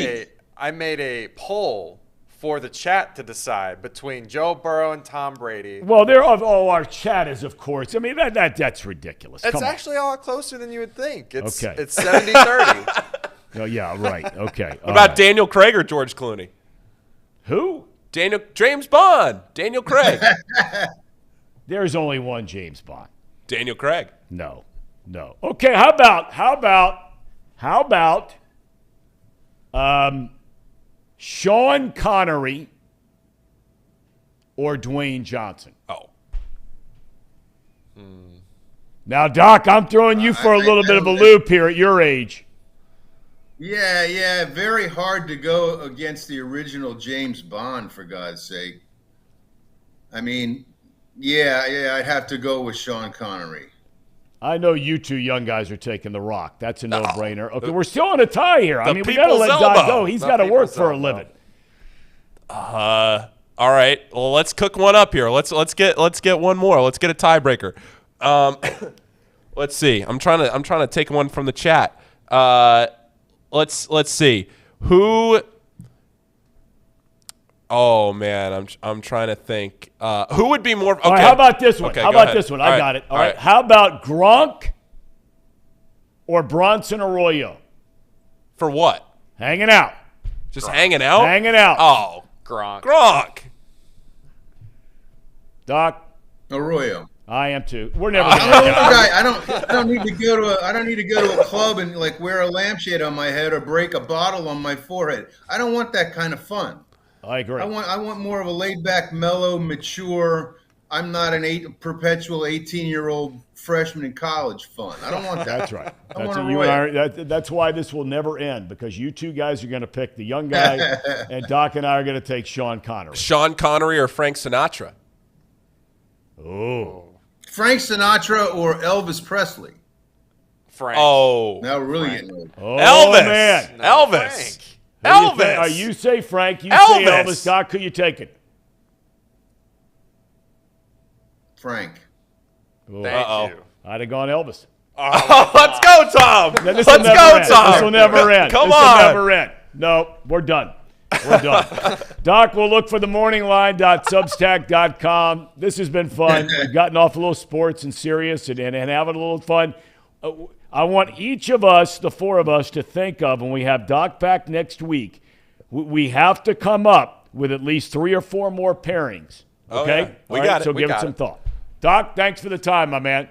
made a poll for the chat to decide between Joe Burrow and Tom Brady. Well, our chat is, of course. I mean, that's ridiculous. It's Come on. actually a lot closer than you would think. It's Okay. It's 70-30. Oh, yeah, right. Okay. What about Daniel Craig or George Clooney? Who? James Bond. Daniel Craig. There's only one James Bond. Daniel Craig. No. Okay, how about Sean Connery or Dwayne Johnson? Oh. Now, Doc, I'm throwing you for a little bit of a loop here at your age. Yeah. Very hard to go against the original James Bond, for God's sake. I mean, yeah, I'd have to go with Sean Connery. I know you two young guys are taking The Rock. That's a no-brainer. Okay, we're still in a tie here. I mean, we got to let Doc go. He's got to work for a living. All right. Well, let's cook one up here. Let's get one more. Let's get a tiebreaker. Let's see. I'm trying to take one from the chat. Let's see. Who? Oh man, I'm trying to think. Who would be more? Okay. All right, how about this one? Okay, how about this one? I got it. All right. How about Gronk or Bronson Arroyo? For what? Hanging out. Just hanging out? Hanging out. Oh, Gronk. Doc? Arroyo. I am too. We're never. I don't need to go to a club and like wear a lampshade on my head or break a bottle on my forehead. I don't want that kind of fun. I agree. I want more of a laid back, mellow, mature. I'm not perpetual 18-year-old freshman in college fun. I don't want that. That's right. That's why this will never end, because you two guys are going to pick the young guy, and Doc and I are going to take Sean Connery. Sean Connery or Frank Sinatra? Oh. Frank Sinatra or Elvis Presley? Frank. Oh. Now we're really getting old. Oh, Elvis. Man. No, Elvis. Frank. Elvis. You say Frank. You say Elvis. Doc, who you taking? Frank. Thank you. I'd have gone Elvis. Oh, let's go, Thom. Now, Let's go, Thom. This will never end. Come this on. will never end. No, we're done. We're done. Doc, we'll look for themorningline.substack.com. This has been fun. We've gotten off a little sports and serious and having a little fun. I want each of us, the four of us, to think of, when we have Doc back next week, we have to come up with at least 3 or 4 more pairings. Okay? Oh, yeah. We got it. So give it some thought. Doc, thanks for the time, my man.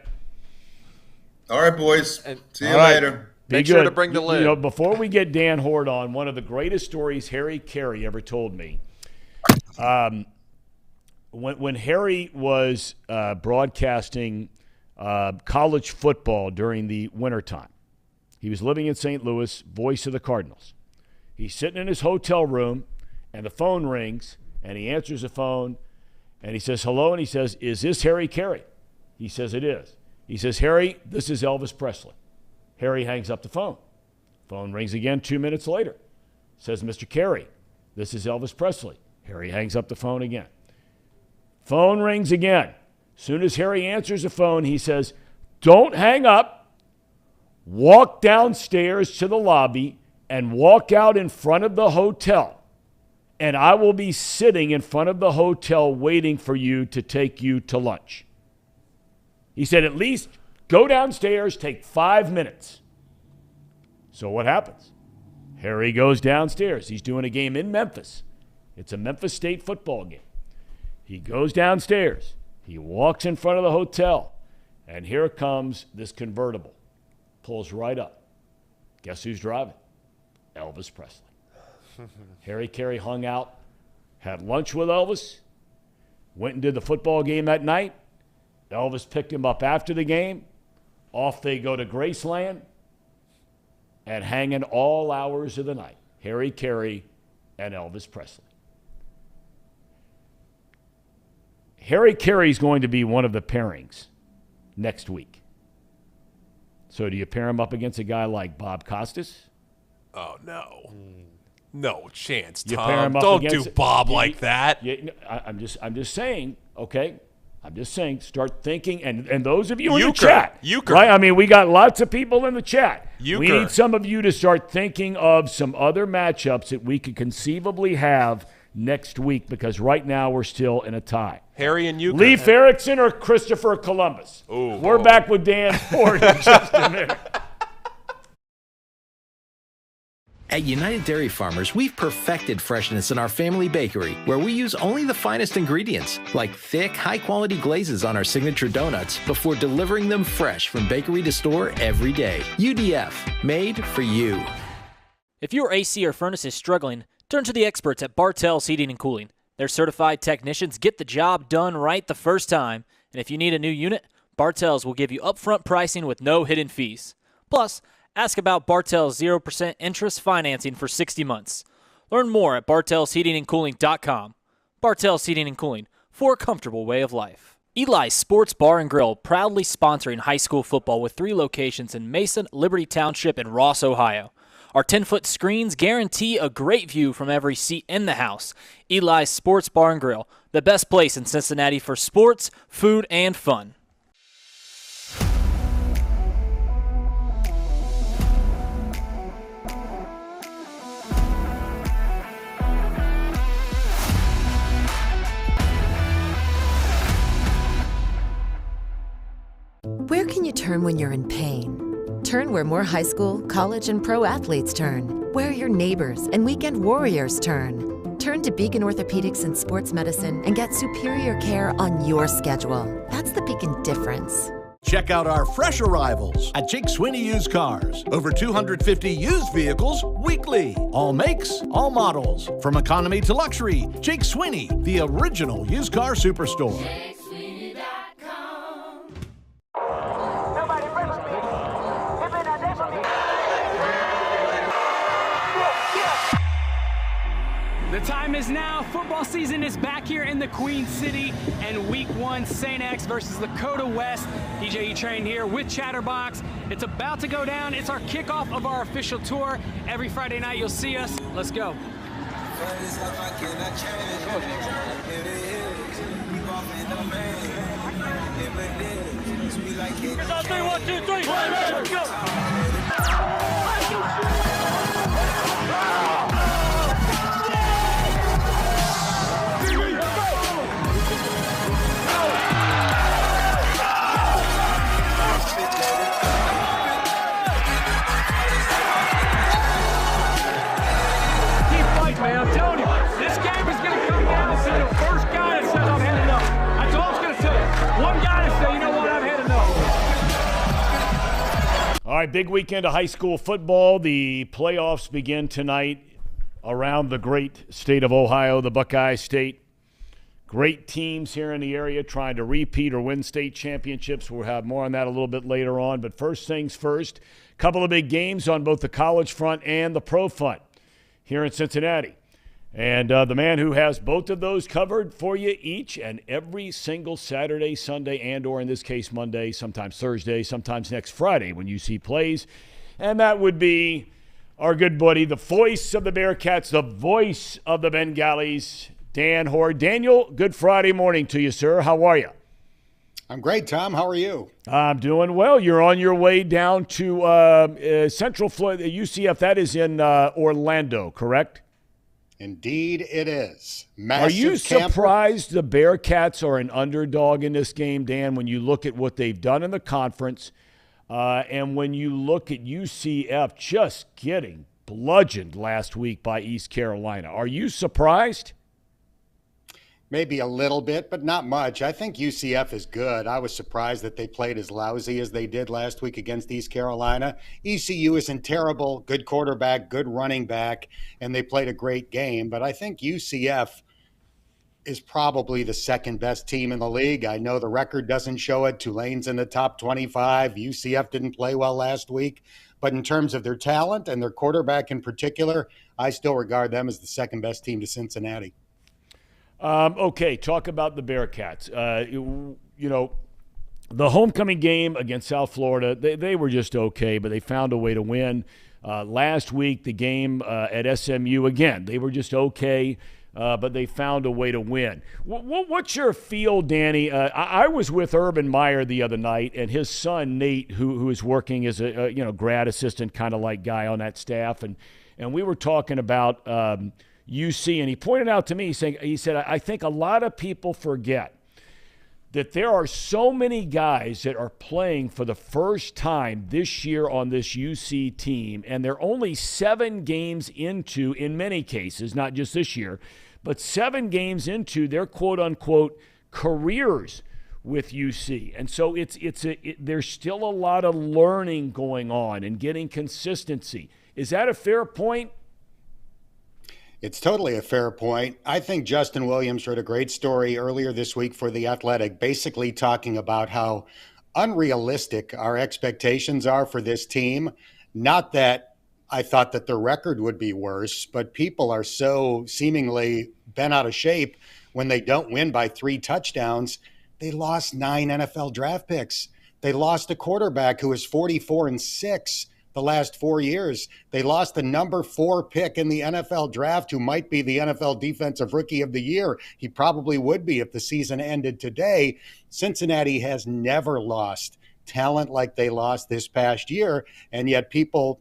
All right, boys. See you later. Make sure to bring the lid. You know, before we get Dan Hoard on, one of the greatest stories Harry Caray ever told me, when Harry was broadcasting college football during the wintertime, he was living in St. Louis, voice of the Cardinals. He's sitting in his hotel room, and the phone rings, and he answers the phone, and he says, hello, and he says, is this Harry Caray? He says, it is. He says, Harry, this is Elvis Presley. Harry hangs up the phone. Phone rings again 2 minutes later. Says, Mr. Caray, this is Elvis Presley. Harry hangs up the phone again. Phone rings again. Soon as Harry answers the phone, he says, don't hang up. Walk downstairs to the lobby and walk out in front of the hotel. And I will be sitting in front of the hotel waiting for you to take you to lunch. He said, at least go downstairs, take 5 minutes. So what happens? Harry goes downstairs. He's doing a game in Memphis. It's a Memphis State football game. He goes downstairs. He walks in front of the hotel. And here comes this convertible. Pulls right up. Guess who's driving? Elvis Presley. Harry Caray hung out, had lunch with Elvis, went and did the football game that night. Elvis picked him up after the game. Off they go to Graceland and hanging all hours of the night. Harry Caray and Elvis Presley. Harry Caray's going to be one of the pairings next week. So do you pair him up against a guy like Bob Costas? Oh, no. No chance, You pair him Tom. up Don't against- do Bob like that. I'm just saying, okay? I'm just saying, start thinking, and those of you in the Euchre. chat, Euchre. right? I mean, we got lots of people in the chat. Euchre. We need some of you to start thinking of some other matchups that we could conceivably have next week, because right now we're still in a tie. Harry and Euchre. Leif Erikson or Christopher Columbus? Ooh. We're back with Dan Hoard in just a minute. At United Dairy Farmers, we've perfected freshness in our family bakery, where we use only the finest ingredients, like thick, high-quality glazes on our signature donuts, before delivering them fresh from bakery to store every day. UDF, made for you. If your AC or furnace is struggling, turn to the experts at Bartell's Heating and Cooling. Their certified technicians get the job done right the first time, and if you need a new unit, Bartell's will give you upfront pricing with no hidden fees. Plus, ask about Bartell's 0% interest financing for 60 months. Learn more at bartellsheatingandcooling.com. Bartell's Heating and Cooling, for a comfortable way of life. Eli's Sports Bar and Grill, proudly sponsoring high school football with 3 locations in Mason, Liberty Township, and Ross, Ohio. Our 10-foot screens guarantee a great view from every seat in the house. Eli's Sports Bar and Grill, the best place in Cincinnati for sports, food, and fun. Where can you turn when you're in pain? Turn where more high school, college, and pro athletes turn. Where your neighbors and weekend warriors turn. Turn to Beacon Orthopedics and Sports Medicine and get superior care on your schedule. That's the Beacon difference. Check out our fresh arrivals at Jake Swinney Used Cars. Over 250 used vehicles weekly. All makes, all models. From economy to luxury, Jake Swinney, the original used car superstore. The time is now. Football season is back here in the Queen City, and week 1, St. X versus Lakota West. DJ E-Train here with Chatterbox. It's about to go down. It's our kickoff of our official tour. Every Friday night you'll see us. Let's go. 3, 1, 2, 3. Let's go. Man, I'm telling you, this game is going to come down to the first guy that says I'm had enough. That's all it's going to say. One guy that says, you know what, I've had enough. All right, big weekend of high school football. The playoffs begin tonight around the great state of Ohio, the Buckeye State. Great teams here in the area trying to repeat or win state championships. We'll have more on that a little bit later on. But first things first, a couple of big games on both the college front and the pro front here in Cincinnati. And the man who has both of those covered for you each and every single Saturday, Sunday, and or in this case Monday, sometimes Thursday, sometimes next Friday when UC plays. And that would be our good buddy, the voice of the Bearcats, the voice of the Bengalis, Dan Hoard. Daniel, good Friday morning to you, sir. How are you? I'm great, Tom. How are you? I'm doing well. You're on your way down to Central Florida, UCF. That is in Orlando, correct? Indeed, it is. Massive are you camp. surprised the Bearcats are an underdog in this game, Dan, when you look at what they've done in the conference and when you look at UCF just getting bludgeoned last week by East Carolina? Are you surprised? Maybe a little bit, but not much. I think UCF is good. I was surprised that they played as lousy as they did last week against East Carolina. ECU isn't terrible, good quarterback, good running back, and they played a great game. But I think UCF is probably the second best team in the league. I know the record doesn't show it. Tulane's in the top 25. UCF didn't play well last week. But in terms of their talent and their quarterback in particular, I still regard them as the second best team to Cincinnati. Okay, talk about the Bearcats. You know, the homecoming game against South Florida, they were just okay, but they found a way to win. Last week, the game at SMU, again, they were just okay, but they found a way to win. What's your feel, Danny? I was with Urban Meyer the other night, and his son, Nate, who is working as a grad assistant kind of like guy on that staff, and we were talking about UC, and he pointed out to me, he said, I think a lot of people forget that there are so many guys that are playing for the first time this year on this UC team, and they're only 7 games into, in many cases, not just this year, but 7 games into their quote-unquote careers with UC. And so there's still a lot of learning going on and getting consistency. Is that a fair point? It's totally a fair point. I think Justin Williams wrote a great story earlier this week for The Athletic, basically talking about how unrealistic our expectations are for this team. Not that I thought that the record would be worse, but people are so seemingly bent out of shape when they don't win by 3 touchdowns. They lost 9 NFL draft picks. They lost a quarterback who was 44-6 the last 4 years. They lost the number 4 pick in the NFL draft, who might be the NFL Defensive Rookie of the Year. He probably would be if the season ended today. Cincinnati has never lost talent like they lost this past year, and yet people,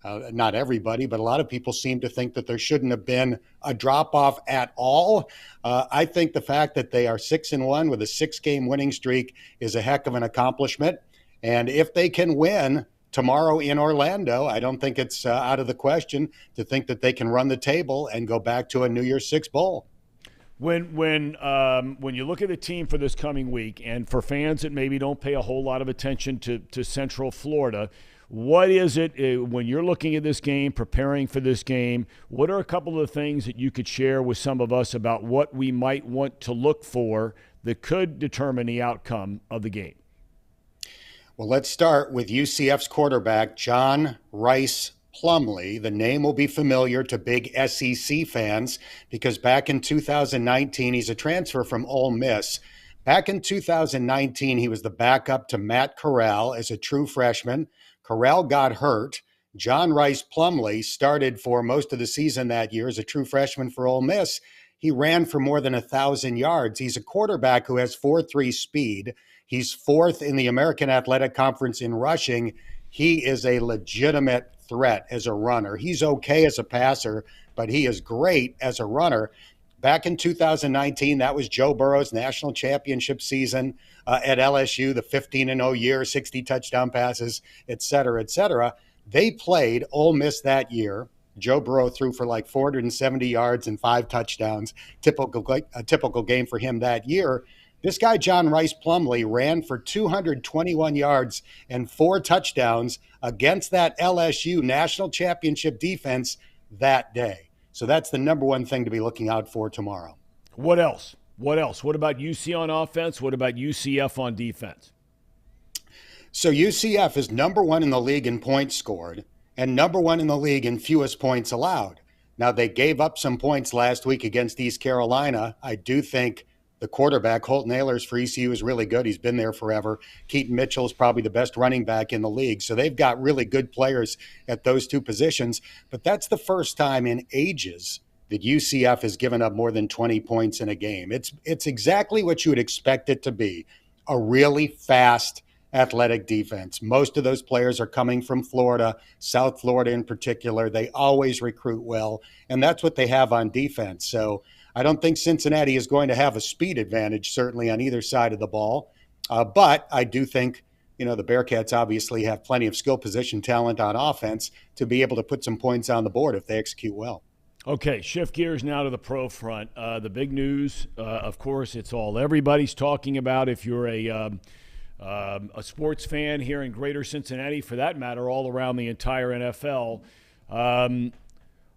not everybody, but a lot of people seem to think that there shouldn't have been a drop-off at all. I think the fact that they are 6-1 with a 6-game winning streak is a heck of an accomplishment. And if they can win tomorrow in Orlando, I don't think it's out of the question to think that they can run the table and go back to a New Year's Six bowl. When you look at the team for this coming week, and for fans that maybe don't pay a whole lot of attention to Central Florida, what is it when you're looking at this game, preparing for this game? What are a couple of things that you could share with some of us about what we might want to look for that could determine the outcome of the game? Well, let's start with UCF's quarterback, John Rice Plumlee. The name will be familiar to big SEC fans because back in 2019, he's a transfer from Ole Miss. Back in 2019, he was the backup to Matt Corral as a true freshman. Corral got hurt. John Rice Plumlee started for most of the season that year as a true freshman for Ole Miss. He ran for more than 1,000 yards. He's a quarterback who has 4.3 speed. He's 4th in the American Athletic Conference in rushing. He is a legitimate threat as a runner. He's okay as a passer, but he is great as a runner. Back in 2019, that was Joe Burrow's national championship season at LSU, the 15-0 year, 60 touchdown passes, et cetera, et cetera. They played Ole Miss that year. Joe Burrow threw for like 470 yards and 5 touchdowns, a typical game for him that year. This guy, John Rice Plumlee, ran for 221 yards and 4 touchdowns against that LSU national championship defense that day. So that's the number one thing to be looking out for tomorrow. What else? What about UC on offense? What about UCF on defense? So UCF is number 1 in the league in points scored and number 1 in the league in fewest points allowed. Now, they gave up some points last week against East Carolina. I do think the quarterback, Holton Ahlers for ECU, is really good. He's been there forever. Keaton Mitchell is probably the best running back in the league. So they've got really good players at those 2 positions. But that's the first time in ages that UCF has given up more than 20 points in a game. It's exactly what you would expect it to be, a really fast, athletic defense. Most of those players are coming from Florida, South Florida in particular. They always recruit well, and that's what they have on defense. So I don't think Cincinnati is going to have a speed advantage, certainly on either side of the ball. But I do think, the Bearcats obviously have plenty of skill position talent on offense to be able to put some points on the board if they execute well. Okay, shift gears now to the pro front. The big news, of course, it's all everybody's talking about. If you're a sports fan here in greater Cincinnati, for that matter, all around the entire NFL,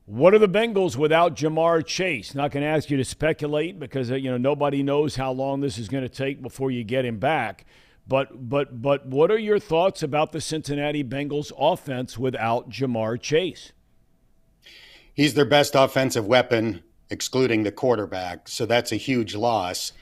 what are the Bengals without Jamar Chase? Not going to ask you to speculate because nobody knows how long this is going to take before you get him back. But what are your thoughts about the Cincinnati Bengals offense without Jamar Chase? He's their best offensive weapon, excluding the quarterback. So that's a huge loss.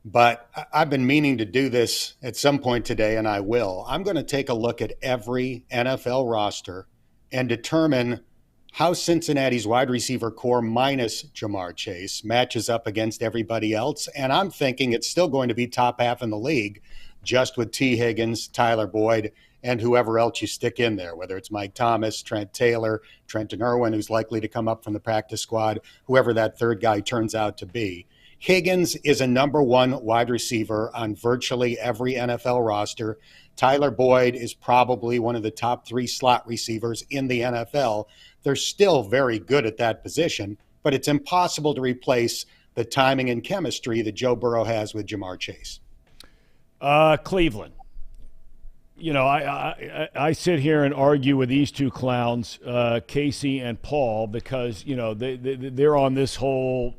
But I've been meaning to do this at some point today, and I will. I'm going to take a look at every NFL roster and determine how Cincinnati's wide receiver core minus Jamar Chase matches up against everybody else. And I'm thinking it's still going to be top half in the league, just with T. Higgins, Tyler Boyd, and whoever else you stick in there, whether it's Mike Thomas, Trent Taylor, Trenton Irwin, who's likely to come up from the practice squad, whoever that third guy turns out to be. Higgins is a number one wide receiver on virtually every NFL roster. Tyler Boyd is probably one of the top 3 slot receivers in the NFL. They're still very good at that position, but it's impossible to replace the timing and chemistry that Joe Burrow has with Jamar Chase. Cleveland. You know, I sit here and argue with these two clowns, Casey and Paul, because, you know, they're on this whole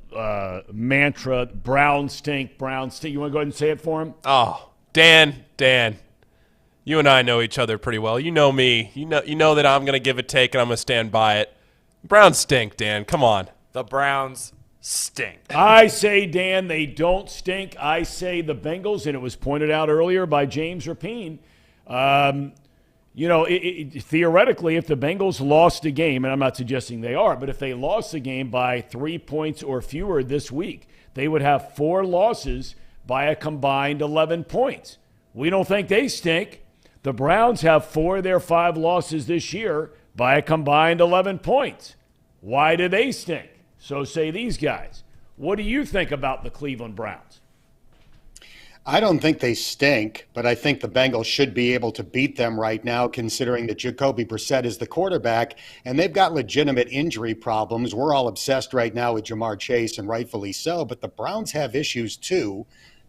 mantra, Browns stink, Browns stink. You want to go ahead and say it for them? Oh, Dan, you and I know each other pretty well. You know me. You know that I'm going to give a take and I'm going to stand by it. Browns stink, Dan. Come on. The Browns stink. I say, Dan, they don't stink. I say the Bengals, and it was pointed out earlier by James Rapine, you know, theoretically, if the Bengals lost a game, and I'm not suggesting they are, but if they lost the game by 3 points or fewer this week, they would have 4 losses by a combined 11 points. We don't think they stink. The Browns have 4 of their 5 losses this year by a combined 11 points. Why do they stink? So say these guys. What do you think about the Cleveland Browns? I don't think they stink, but I think the Bengals should be able to beat them right now, considering that Jacoby Brissett is the quarterback, and they've got legitimate injury problems. We're all obsessed right now with Jamar Chase, and rightfully so, but the Browns have issues too.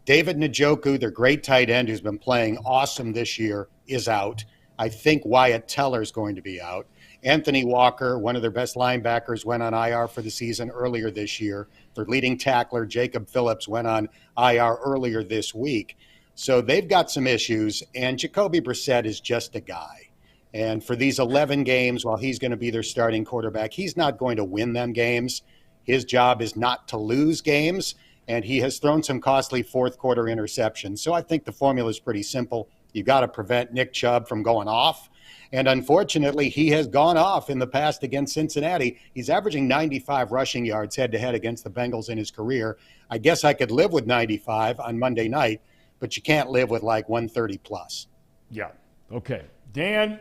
David Njoku, their great tight end who's been playing awesome this year, is out. I think Wyatt Teller's going to be out. Anthony Walker, one of their best linebackers, went on IR for the season earlier this year. Their leading tackler, Jacob Phillips, went on IR earlier this week. So they've got some issues, and Jacoby Brissett is just a guy. And for these 11 games, while he's going to be their starting quarterback, he's not going to win them games. His job is not to lose games, and he has thrown some costly fourth-quarter interceptions. So I think the formula is pretty simple. You got to prevent Nick Chubb from going off. And unfortunately, he has gone off in the past against Cincinnati. He's averaging 95 rushing yards head-to-head against the Bengals in his career. I guess I could live with 95 on Monday night, but you can't live with like 130 plus. Yeah. Okay. Dan,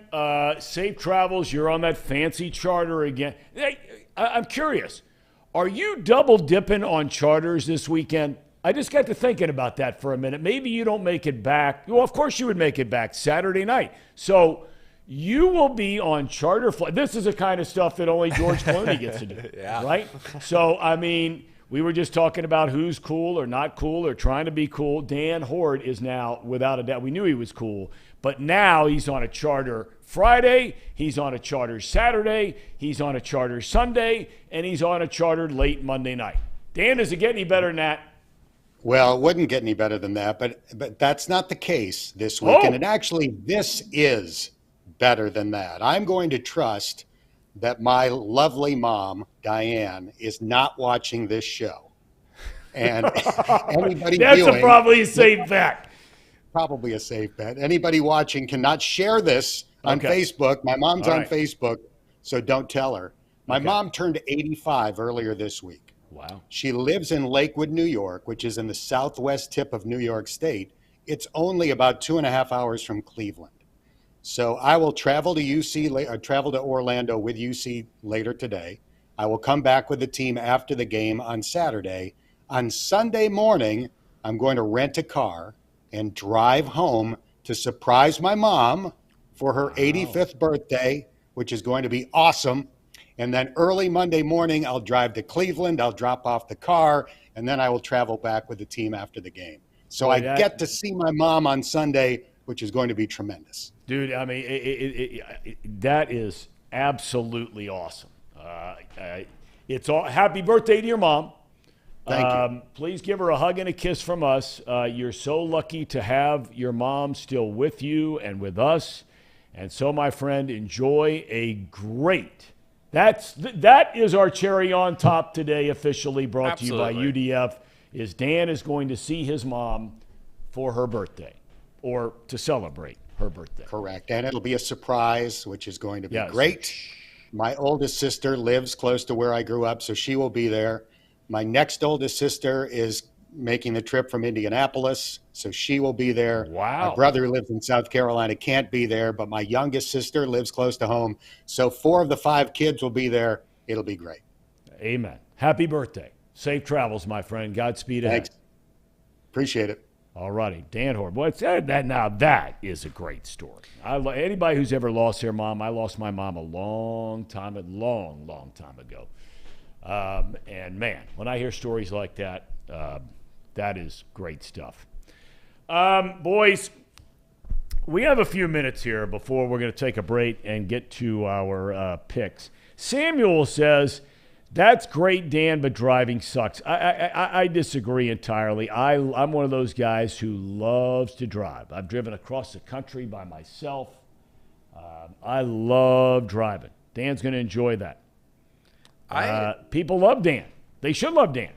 safe travels. You're on that fancy charter again. Hey, I'm curious. Are you double dipping on charters this weekend? I just got to thinking about that for a minute. Maybe you don't make it back. Well, of course you would make it back Saturday night. So you will be on charter flight. This is the kind of stuff that only George Clooney gets to do, right? So, I mean, we were just talking about who's cool or not cool or trying to be cool. Dan Hoard is now, without a doubt, we knew he was cool, but now he's on a charter Friday, he's on a charter Saturday, he's on a charter Sunday, and he's on a charter late Monday night. Dan, does it get any better than that? Well, it wouldn't get any better than that, but that's not the case this week. And this is better than that. I'm going to trust that my lovely mom, Diane, is not watching this show. And anybody That's probably a safe bet. Probably a safe bet. Anybody watching cannot share this on Facebook. My mom's on Facebook, so don't tell her. My mom turned 85 earlier this week. Wow. She lives in Lakewood, New York, which is in the southwest tip of New York State. It's only about 2.5 hours from Cleveland. So I will travel to Orlando with UC later today. I will come back with the team after the game on Saturday. On Sunday morning, I'm going to rent a car and drive home to surprise my mom for her 85th birthday, which is going to be awesome. And then early Monday morning, I'll drive to Cleveland. I'll drop off the car, and then I will travel back with the team after the game. So I get to see my mom on Sunday, which is going to be tremendous. Dude, I mean, that is absolutely awesome. It's all happy birthday to your mom. Thank you. Please give her a hug and a kiss from us. You're so lucky to have your mom still with you and with us. And so, my friend, enjoy a great. That is our cherry on top today, officially brought to you by UDF. Dan is going to see his mom for her birthday, or to celebrate her birthday. Correct. And it'll be a surprise, which is going to be great. My oldest sister lives close to where I grew up, so she will be there. My next oldest sister is making the trip from Indianapolis, so she will be there. Wow. My brother who lives in South Carolina can't be there, but my youngest sister lives close to home. So 4 of the 5 kids will be there. It'll be great. Amen. Happy birthday. Safe travels, my friend. Godspeed ahead. Thanks. Appreciate it. All righty. Dan Hoard. Boy, that is a great story. Anybody who's ever lost their mom, I lost my mom a long time ago. And, man, when I hear stories like that, that is great stuff. Boys, we have a few minutes here before we're going to take a break and get to our picks. Samuel says, that's great, Dan, but driving sucks. I disagree entirely. I'm one of those guys who loves to drive. I've driven across the country by myself. I love driving. Dan's going to enjoy that. People love Dan. They should love Dan.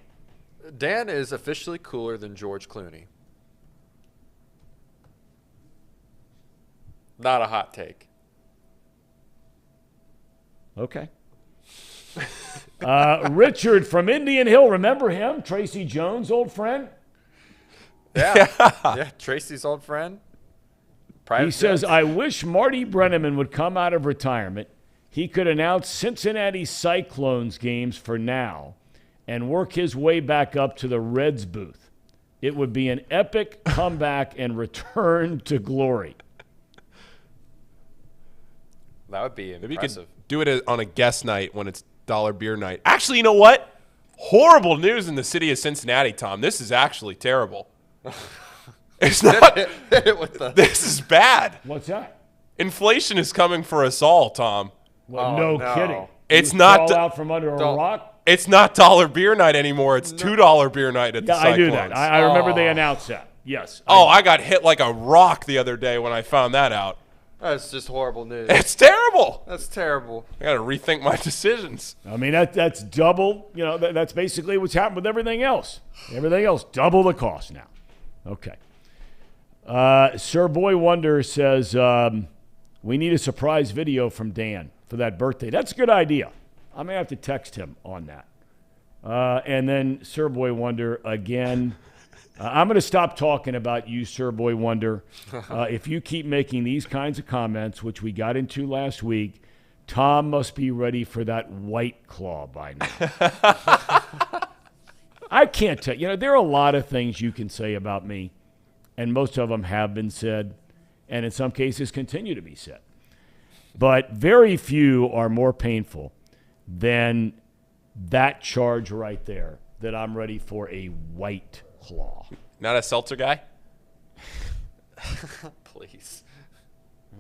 Dan is officially cooler than George Clooney. Not a hot take. Okay. Richard from Indian Hill. Remember him? Tracy Jones, old friend? Yeah, Tracy's old friend. He says, I wish Marty Brennaman would come out of retirement. He could announce Cincinnati Cyclones games for now and work his way back up to the Reds booth. It would be an epic comeback and return to glory. That would be impressive. Maybe you could do it on a guest night when it's dollar beer night. Actually, you know what? Horrible news in the city of Cincinnati, Tom. This is actually terrible. It's not. This is bad. What's that? Inflation is coming for us all, Tom. Well, no kidding. It's not out from under a rock. It's not dollar beer night anymore. It's $2 beer night at the Cyclones. I do that. I remember they announced that. Yes. I got hit like a rock the other day when I found that out. That's just horrible news. It's terrible. That's terrible. I got to rethink my decisions. I mean, that's double. You know, that's basically what's happened with everything else. Everything else, double the cost now. Okay. Sir Boy Wonder says, we need a surprise video from Dan for that birthday. That's a good idea. I'm going to have to text him on that. And then Sir Boy Wonder again. I'm going to stop talking about you, Sir Boy Wonder. If you keep making these kinds of comments, which we got into last week, Thom must be ready for that White Claw by now. I can't tell. You know, there are a lot of things you can say about me, and most of them have been said, and in some cases continue to be said. But very few are more painful than that charge right there, that I'm ready for a White Claw. Not a seltzer guy? Please.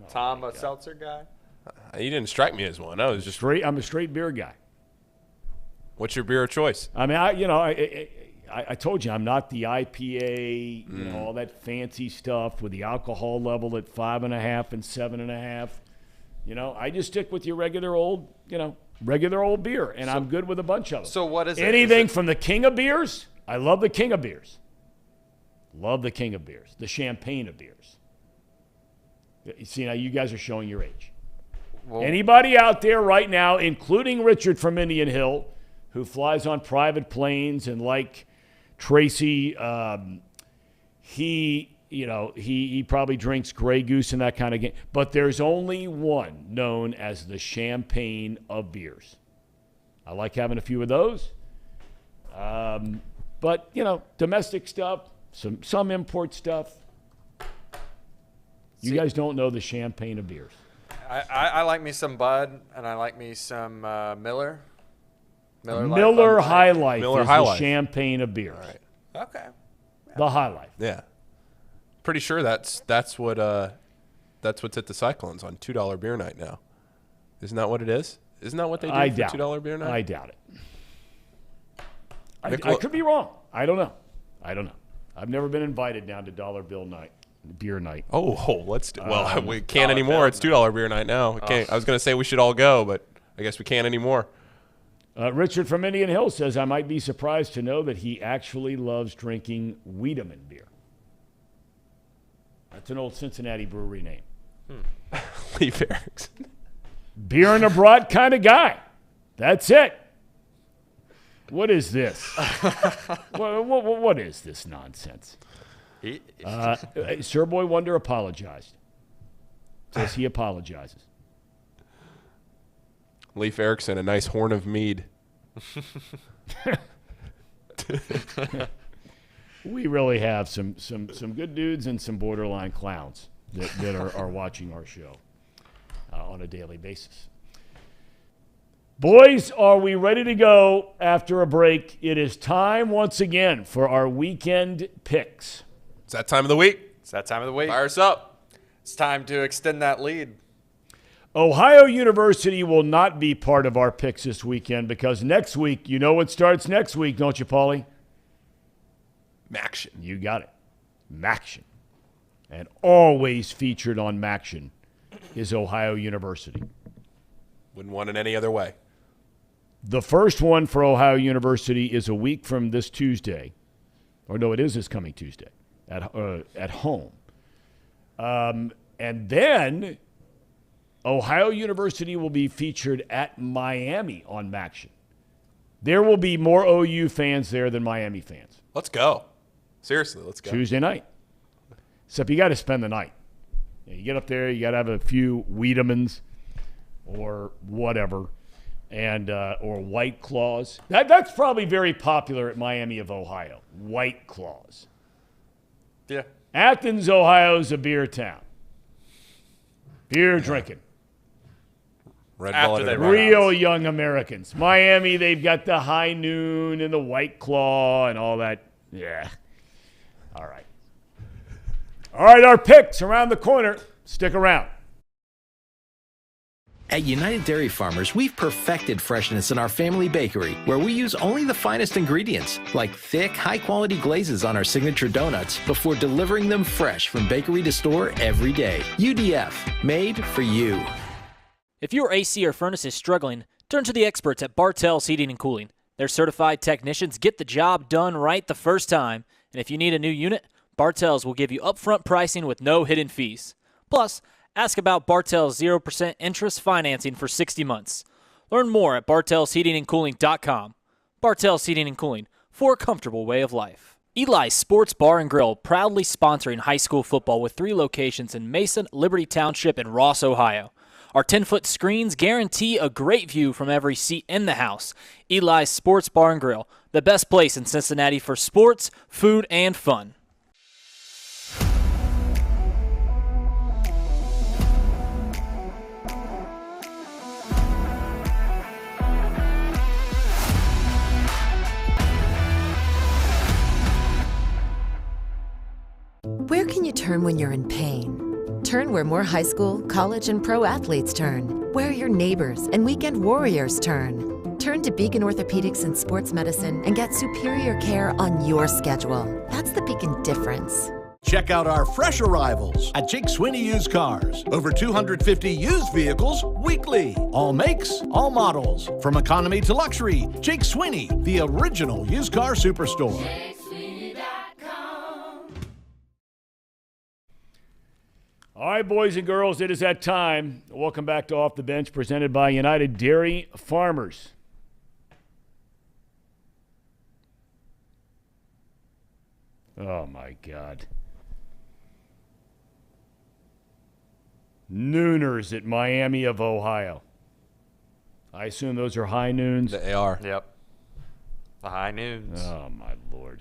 Thom, a seltzer guy? You didn't strike me as one. I was just I'm a straight beer guy. What's your beer of choice? I mean, I told you I'm not the IPA, you know, all that fancy stuff with the alcohol level at 5.5 and 7.5. You know, I just stick with your regular old beer, and I'm good with a bunch of them. So what is it? Anything from the king of beers? I love the king of beers. Love the king of beers. The champagne of beers. You see, now you guys are showing your age. Well, anybody out there right now, including Richard from Indian Hill, who flies on private planes and like Tracy, he probably drinks Grey Goose and that kind of game. But there's only one known as the champagne of beers. I like having a few of those. But, you know, domestic stuff, some import stuff. You guys don't know the champagne of beers. I like me some Bud, and I like me some Miller. Miller High Life Miller is High the Life. champagne of beers. Right. Okay. The High Life. Yeah. Pretty sure that's what's at the Cyclones on $2 beer night now. Isn't that what it is? Isn't that what they do for $2 beer night? I doubt it. I could be wrong. I don't know. I've never been invited down to beer night. Oh, we can't anymore. It's $2 beer night now. I was going to say we should all go, but I guess we can't anymore. Richard from Indian Hill says, I might be surprised to know that he actually loves drinking Wiedemann beer. That's an old Cincinnati brewery name. Leif Erikson. Beer and a brat kind of guy. That's it. What is this? What is this nonsense? Sir Boy Wonder apologized. Says he apologizes. Leif Erikson, a nice horn of mead. We really have some good dudes and some borderline clowns that are watching our show on a daily basis. Boys, are we ready to go after a break? It is time once again for our weekend picks. It's that time of the week. It's that time of the week. Fire us up. It's time to extend that lead. Ohio University will not be part of our picks this weekend because next week, you know what starts next week, don't you, Paulie? Maction. You got it. Maction. And always featured on Maction is Ohio University. Wouldn't want it any other way. The first one for Ohio University is a week from this Tuesday. Or no, it is this coming Tuesday at home. And then Ohio University will be featured at Miami on Maction. There will be more OU fans there than Miami fans. Let's go. Seriously, let's go. Tuesday night. Except you got to spend the night. You get up there, you got to have a few Wiedemans or whatever, and or White Claws. That's probably very popular at Miami of Ohio. White Claws. Yeah. Athens, Ohio is a beer town. Beer drinking. Red-blooded. Real young Americans. Miami, they've got the High Noon and the White Claw and all that. Yeah. All right. All right, our picks around the corner. Stick around. At United Dairy Farmers, we've perfected freshness in our family bakery, where we use only the finest ingredients, like thick, high-quality glazes on our signature donuts, before delivering them fresh from bakery to store every day. UDF, made for you. If your AC or furnace is struggling, turn to the experts at Bartell's Heating and Cooling. Their certified technicians get the job done right the first time. And if you need a new unit, Bartell's will give you upfront pricing with no hidden fees. Plus, ask about Bartell's 0% interest financing for 60 months. Learn more at bartellsheatingandcooling.com. Bartell's Heating and Cooling, for a comfortable way of life. Eli's Sports Bar and Grill, proudly sponsoring high school football with 3 locations in Mason, Liberty Township, and Ross, Ohio. Our 10-foot screens guarantee a great view from every seat in the house. Eli's Sports Bar and Grill, the best place in Cincinnati for sports, food, and fun. Where can you turn when you're in pain? Turn where more high school, college, and pro athletes turn. Where your neighbors and weekend warriors turn. Turn to Beacon Orthopedics and Sports Medicine and get superior care on your schedule. That's the Beacon difference. Check out our fresh arrivals at Jake Swinney Used Cars. Over 250 used vehicles weekly. All makes, all models. From economy to luxury, Jake Swinney, the original used car superstore. All right, boys and girls, it is that time. Welcome back to Off the Bench, presented by United Dairy Farmers. Oh, my God. Nooners at Miami of Ohio. I assume those are high noons? They are. Yep. The high noons. Oh, my Lord.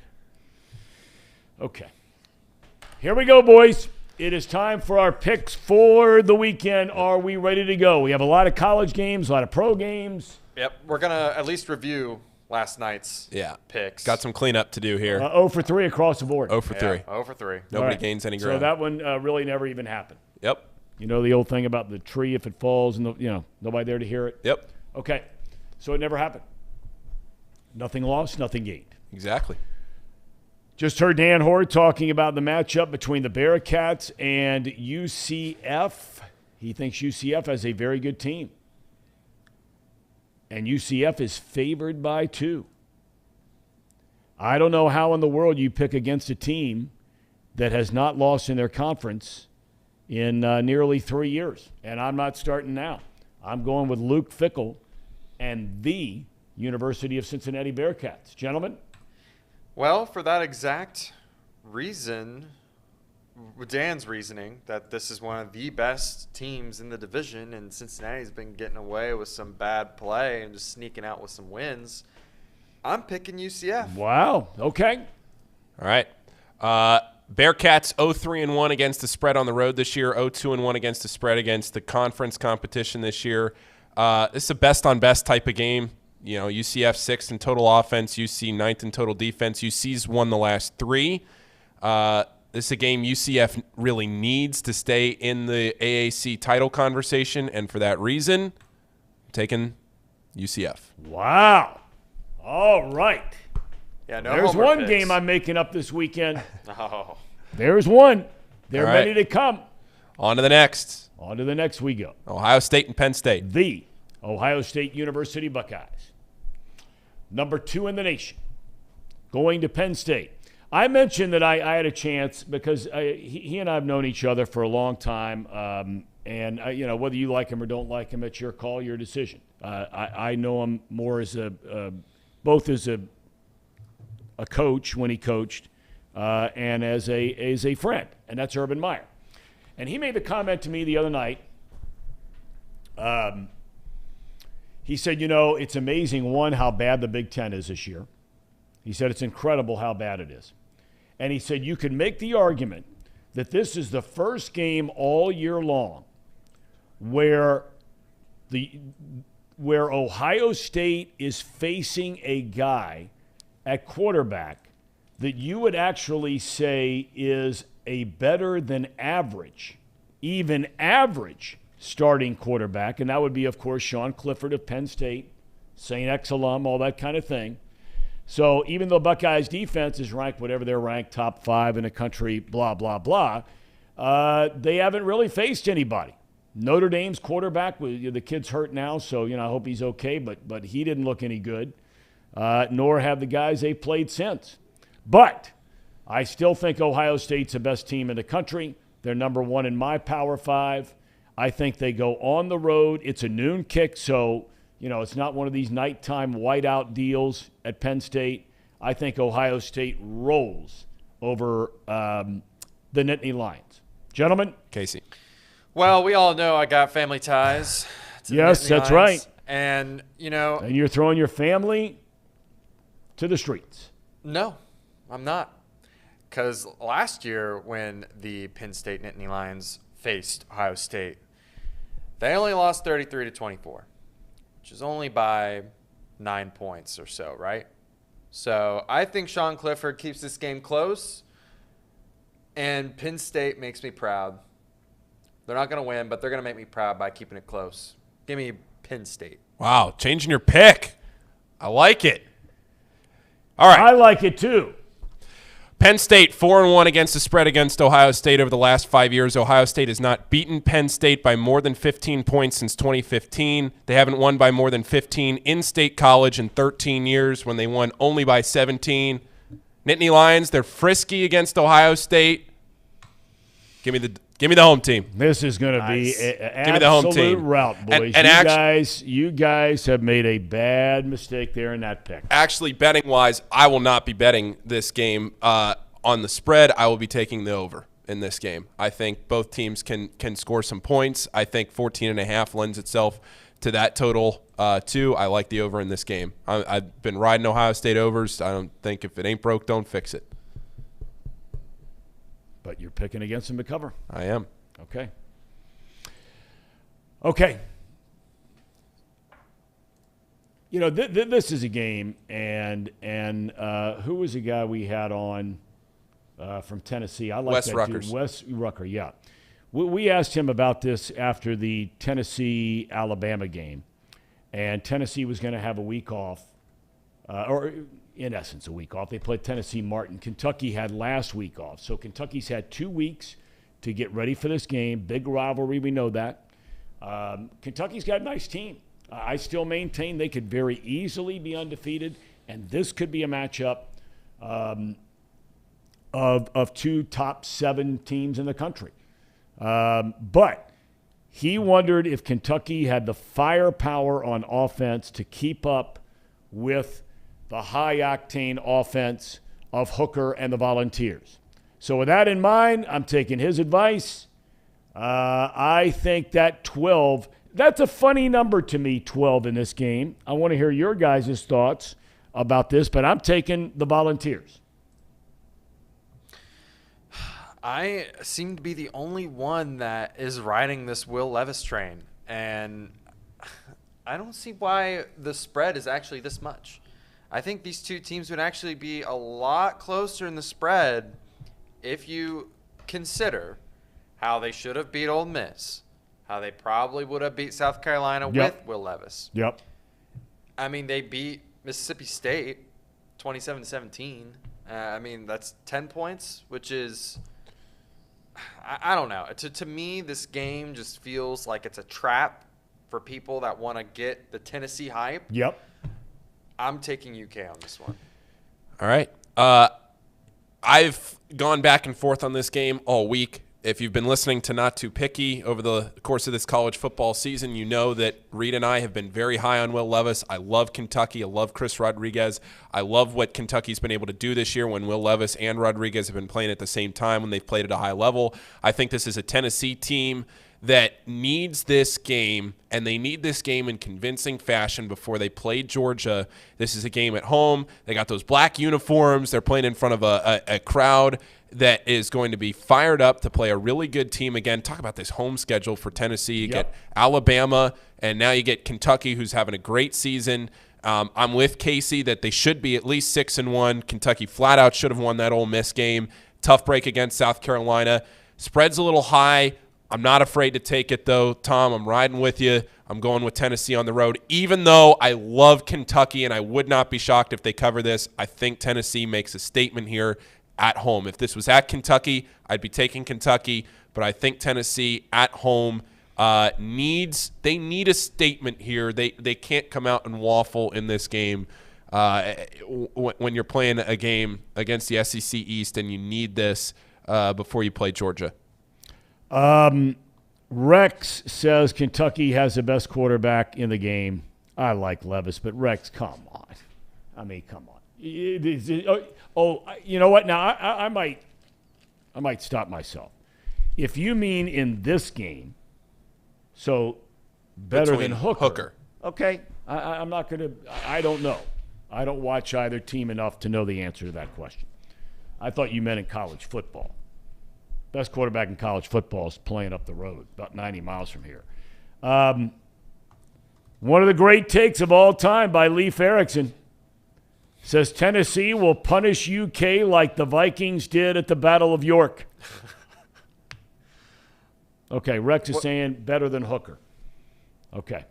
Okay. Here we go, boys. It is time for our picks for the weekend. Are we ready to go? We have a lot of college games, a lot of pro games. Yep. We're going to at least review last night's picks. Got some cleanup to do here. 0 for 3 across the board. 0 for 3. 0 for 3. Nobody gains any ground. So that one really never even happened. Yep. You know the old thing about the tree, if it falls, and nobody there to hear it? Yep. Okay. So it never happened. Nothing lost, nothing gained. Exactly. Just heard Dan Hoard talking about the matchup between the Bearcats and UCF. He thinks UCF has a very good team. And UCF is favored by 2. I don't know how in the world you pick against a team that has not lost in their conference in nearly 3 years. And I'm not starting now. I'm going with Luke Fickell and the University of Cincinnati Bearcats. Gentlemen? Well, for that exact reason, Dan's reasoning that this is one of the best teams in the division, and Cincinnati's been getting away with some bad play and just sneaking out with some wins, I'm picking UCF. Wow. Okay. All right. Bearcats 0-3-1 against the spread on the road this year, 0-2-1 against the spread against the conference competition this year. This is a best-on-best type of game. You know, UCF 6th in total offense, UC 9th in total defense. UC's won the last 3. This is a game UCF really needs to stay in the AAC title conversation, and for that reason, I'm taking UCF. Wow. All right. Yeah, no. There's homer one picks. game I'm making up this weekend. Oh. There's one. They're All right. ready to come. On to the next. On to the next we go. Ohio State and Penn State. The Ohio State University Buckeyes. Number 2 in the nation. Going to Penn State. I mentioned that I had a chance because he and I have known each other for a long time. And whether you like him or don't like him, it's your call, your decision. I know him more as both as a coach when he coached and as a friend, and that's Urban Meyer. And he made the comment to me the other night. He said, it's amazing, one, how bad the Big Ten is this year. He said it's incredible how bad it is. And he said you could make the argument that this is the first game all year long where Ohio State is facing a guy at quarterback that you would actually say is a better than average, even average starting quarterback. And that would be, of course, Sean Clifford of Penn State, St. X alum, all that kind of thing. So even though Buckeyes defense is ranked, whatever they're ranked, top 5 in the country, blah, blah, blah, they haven't really faced anybody. Notre Dame's quarterback, the kid's hurt now, so I hope he's okay, but he didn't look any good, nor have the guys they played since. But I still think Ohio State's the best team in the country. They're number 1 in my Power 5. I think they go on the road. It's a noon kick, so it's not one of these nighttime whiteout deals at Penn State. I think Ohio State rolls over the Nittany Lions. Gentlemen? Casey. Well, we all know I got family ties to the Yes, Nittany that's Lions. right. And, And you're throwing your family to the streets. No, I'm not. Because last year when the Penn State Nittany Lions faced Ohio State, they only lost 33-24. Which is only by 9 points or so, right? So I think Sean Clifford keeps this game close, and Penn State makes me proud. They're not going to win, but they're going to make me proud by keeping it close. Give me Penn State. Wow, changing your pick. I like it. All right. I like it too. Penn State 4-1 against the spread against Ohio State over the last 5 years. Ohio State has not beaten Penn State by more than 15 points since 2015. They haven't won by more than 15 in State College in 13 years when they won only by 17. Nittany Lions, they're frisky against Ohio State. Give me the home team. This is going to be an Give me the home absolute team. rout, boys. You guys have made a bad mistake there in that pick. Actually, betting-wise, I will not be betting this game on the spread. I will be taking the over in this game. I think both teams can score some points. I think 14.5 lends itself to that total, too. I like the over in this game. I've been riding Ohio State overs. I don't think if it ain't broke, don't fix it. But you're picking against them to cover. I am. Okay. This is a game, and who was the guy we had on from Tennessee? I like Wes that Ruckers. dude. Wes Rucker, yeah. We asked him about this after the Tennessee-Alabama game, and Tennessee was going to have a week off, or in essence a week off. They played Tennessee-Martin. Kentucky had last week off, so Kentucky's had 2 weeks to get ready for this game. Big rivalry, we know that. Kentucky's got a nice team. I still maintain they could very easily be undefeated, and this could be a matchup of 2 top 7 teams in the country. But he wondered if Kentucky had the firepower on offense to keep up with the high-octane offense of Hooker and the Volunteers. So with that in mind, I'm taking his advice. I think that 12, that's a funny number to me, 12 in this game. I want to hear your guys' thoughts. about this, but I'm taking the Volunteers. I seem to be the only one that is riding this Will Levis train, and I don't see why the spread is actually this much. I think these two teams would actually be a lot closer in the spread if you consider how they should have beat Ole Miss, how they probably would have beat South Carolina with Will Levis. Yep. I mean, they beat Mississippi State 27-17. I mean, that's 10 points, which is – I don't know. To me, this game just feels like it's a trap for people that want to get the Tennessee hype. Yep. I'm taking UK on this one. All right. I've gone back and forth on this game all week. If you've been listening to Not Too Picky over the course of this college football season, you know that Reed and I have been very high on Will Levis. I love Kentucky. I love Chris Rodriguez. I love what Kentucky's been able to do this year when Will Levis and Rodriguez have been playing at the same time when they've played at a high level. I think this is a Tennessee team that needs this game, and they need this game in convincing fashion before they play Georgia. This is a game at home. They got those black uniforms. They're playing in front of a crowd that is going to be fired up to play a really good team again. Talk about this home schedule for Tennessee. You get Alabama, and now you get Kentucky, who's having a great season. I'm with Casey that they should be at least 6-1. Kentucky flat out should have won that Ole Miss game. Tough break against South Carolina. Spread's a little high. I'm not afraid to take it, though. Tom, I'm riding with you. I'm going with Tennessee on the road. Even though I love Kentucky and I would not be shocked if they cover this, I think Tennessee makes a statement here at home. If this was at Kentucky, I'd be taking Kentucky, but I think Tennessee at home need a statement here. They can't come out and waffle in this game when you're playing a game against the SEC East, and you need this before you play Georgia. Rex says Kentucky has the best quarterback in the game. I like Levis, but Rex, come on. I mean, come on. You know what? Now I might stop myself. If you mean in this game, so better Between than Hooker. Okay, I'm not going to. I don't know. I don't watch either team enough to know the answer to that question. I thought you meant in college football. Best quarterback in college football is playing up the road, about 90 miles from here. One of the great takes of all time by Leif Erikson says Tennessee will punish UK like the Vikings did at the Battle of York. Okay, Rex is saying better than Hooker. Okay.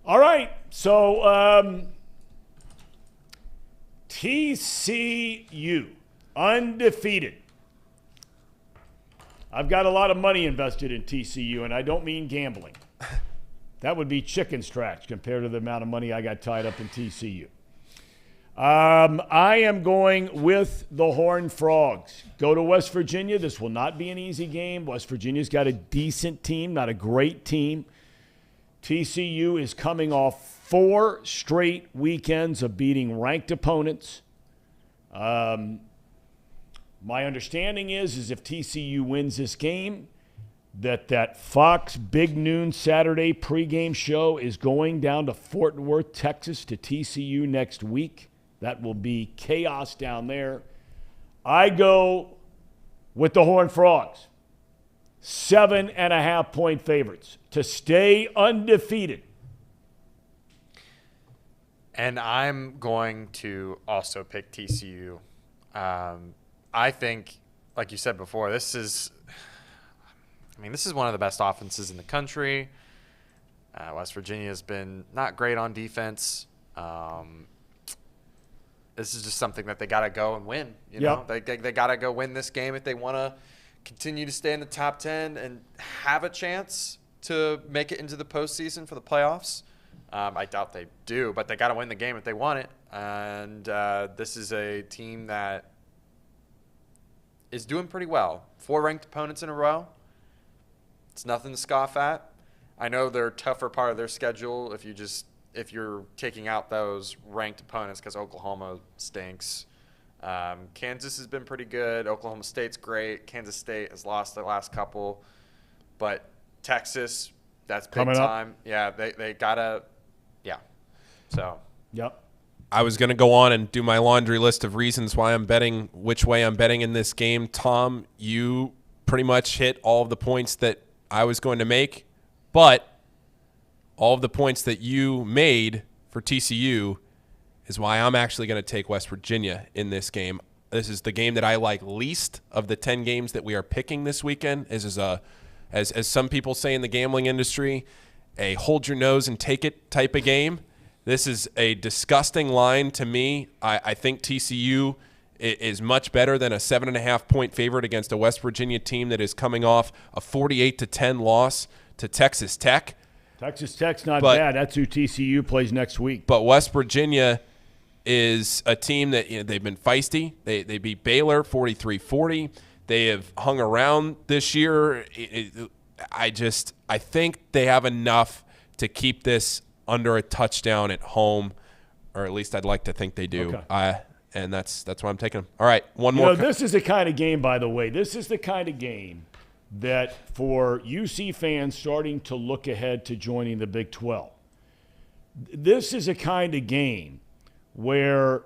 All right, so TCU, undefeated. I've got a lot of money invested in TCU, and I don't mean gambling. That would be chicken scratch compared to the amount of money I got tied up in TCU. I am going with the Horned Frogs. Go to West Virginia. This will not be an easy game. West Virginia's got a decent team, not a great team. TCU is coming off 4 straight weekends of beating ranked opponents. My understanding is if TCU wins this game, that Fox Big Noon Saturday pregame show is going down to Fort Worth, Texas, to TCU next week. That will be chaos down there. I go with the Horned Frogs. 7.5-point favorites to stay undefeated. And I'm going to also pick TCU. I think, like you said before, this is one of the best offenses in the country. West Virginia has been not great on defense. This is just something that they got to go and win. You know, they got to go win this game if they want to continue to stay in the top 10 and have a chance to make it into the postseason for the playoffs. I doubt they do, but they got to win the game if they want it. And this is a team that is doing pretty well. 4 ranked opponents in a row. It's nothing to scoff at. I know they're a tougher part of their schedule if you're taking out those ranked opponents because Oklahoma stinks. Kansas has been pretty good. Oklahoma State's great. Kansas State has lost their last couple. But Texas, that's big Coming time. Up. Yeah, they got to – yeah. So. Yep. I was going to go on and do my laundry list of reasons why I'm betting, which way I'm betting in this game. Tom, you pretty much hit all of the points that I was going to make, but all of the points that you made for TCU is why I'm actually going to take West Virginia in this game. This is the game that I like least of the 10 games that we are picking this weekend. This is as some people say in the gambling industry, a hold your nose and take it type of game. This is a disgusting line to me. I think TCU is much better than a 7.5-point favorite against a West Virginia team that is coming off a 48-10 loss to Texas Tech. Texas Tech's not bad. That's who TCU plays next week. But West Virginia is a team that they've been feisty. They beat Baylor 43-40. They have hung around this year. I think they have enough to keep this under a touchdown at home, or at least I'd like to think they do. Okay. And that's why I'm taking them. All right, one more. This is the kind of game, by the way, this is the kind of game that for UC fans starting to look ahead to joining the Big 12, this is a kind of game where,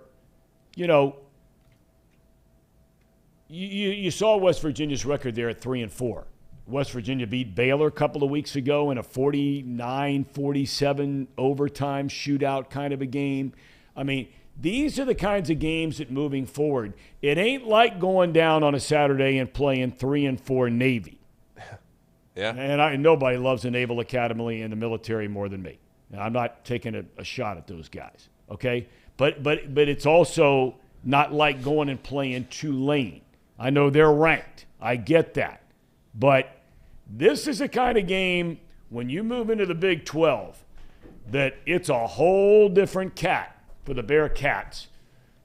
you saw West Virginia's record there at 3-4. West Virginia beat Baylor a couple of weeks ago in a 49-47 overtime shootout kind of a game. I mean, these are the kinds of games that moving forward, it ain't like going down on a Saturday and playing 3-4 Navy. Yeah. And nobody loves the Naval Academy and the military more than me. And I'm not taking a shot at those guys, okay? But it's also not like going and playing Tulane. I know they're ranked. I get that. But this is the kind of game when you move into the Big 12 that it's a whole different cat for the Bearcats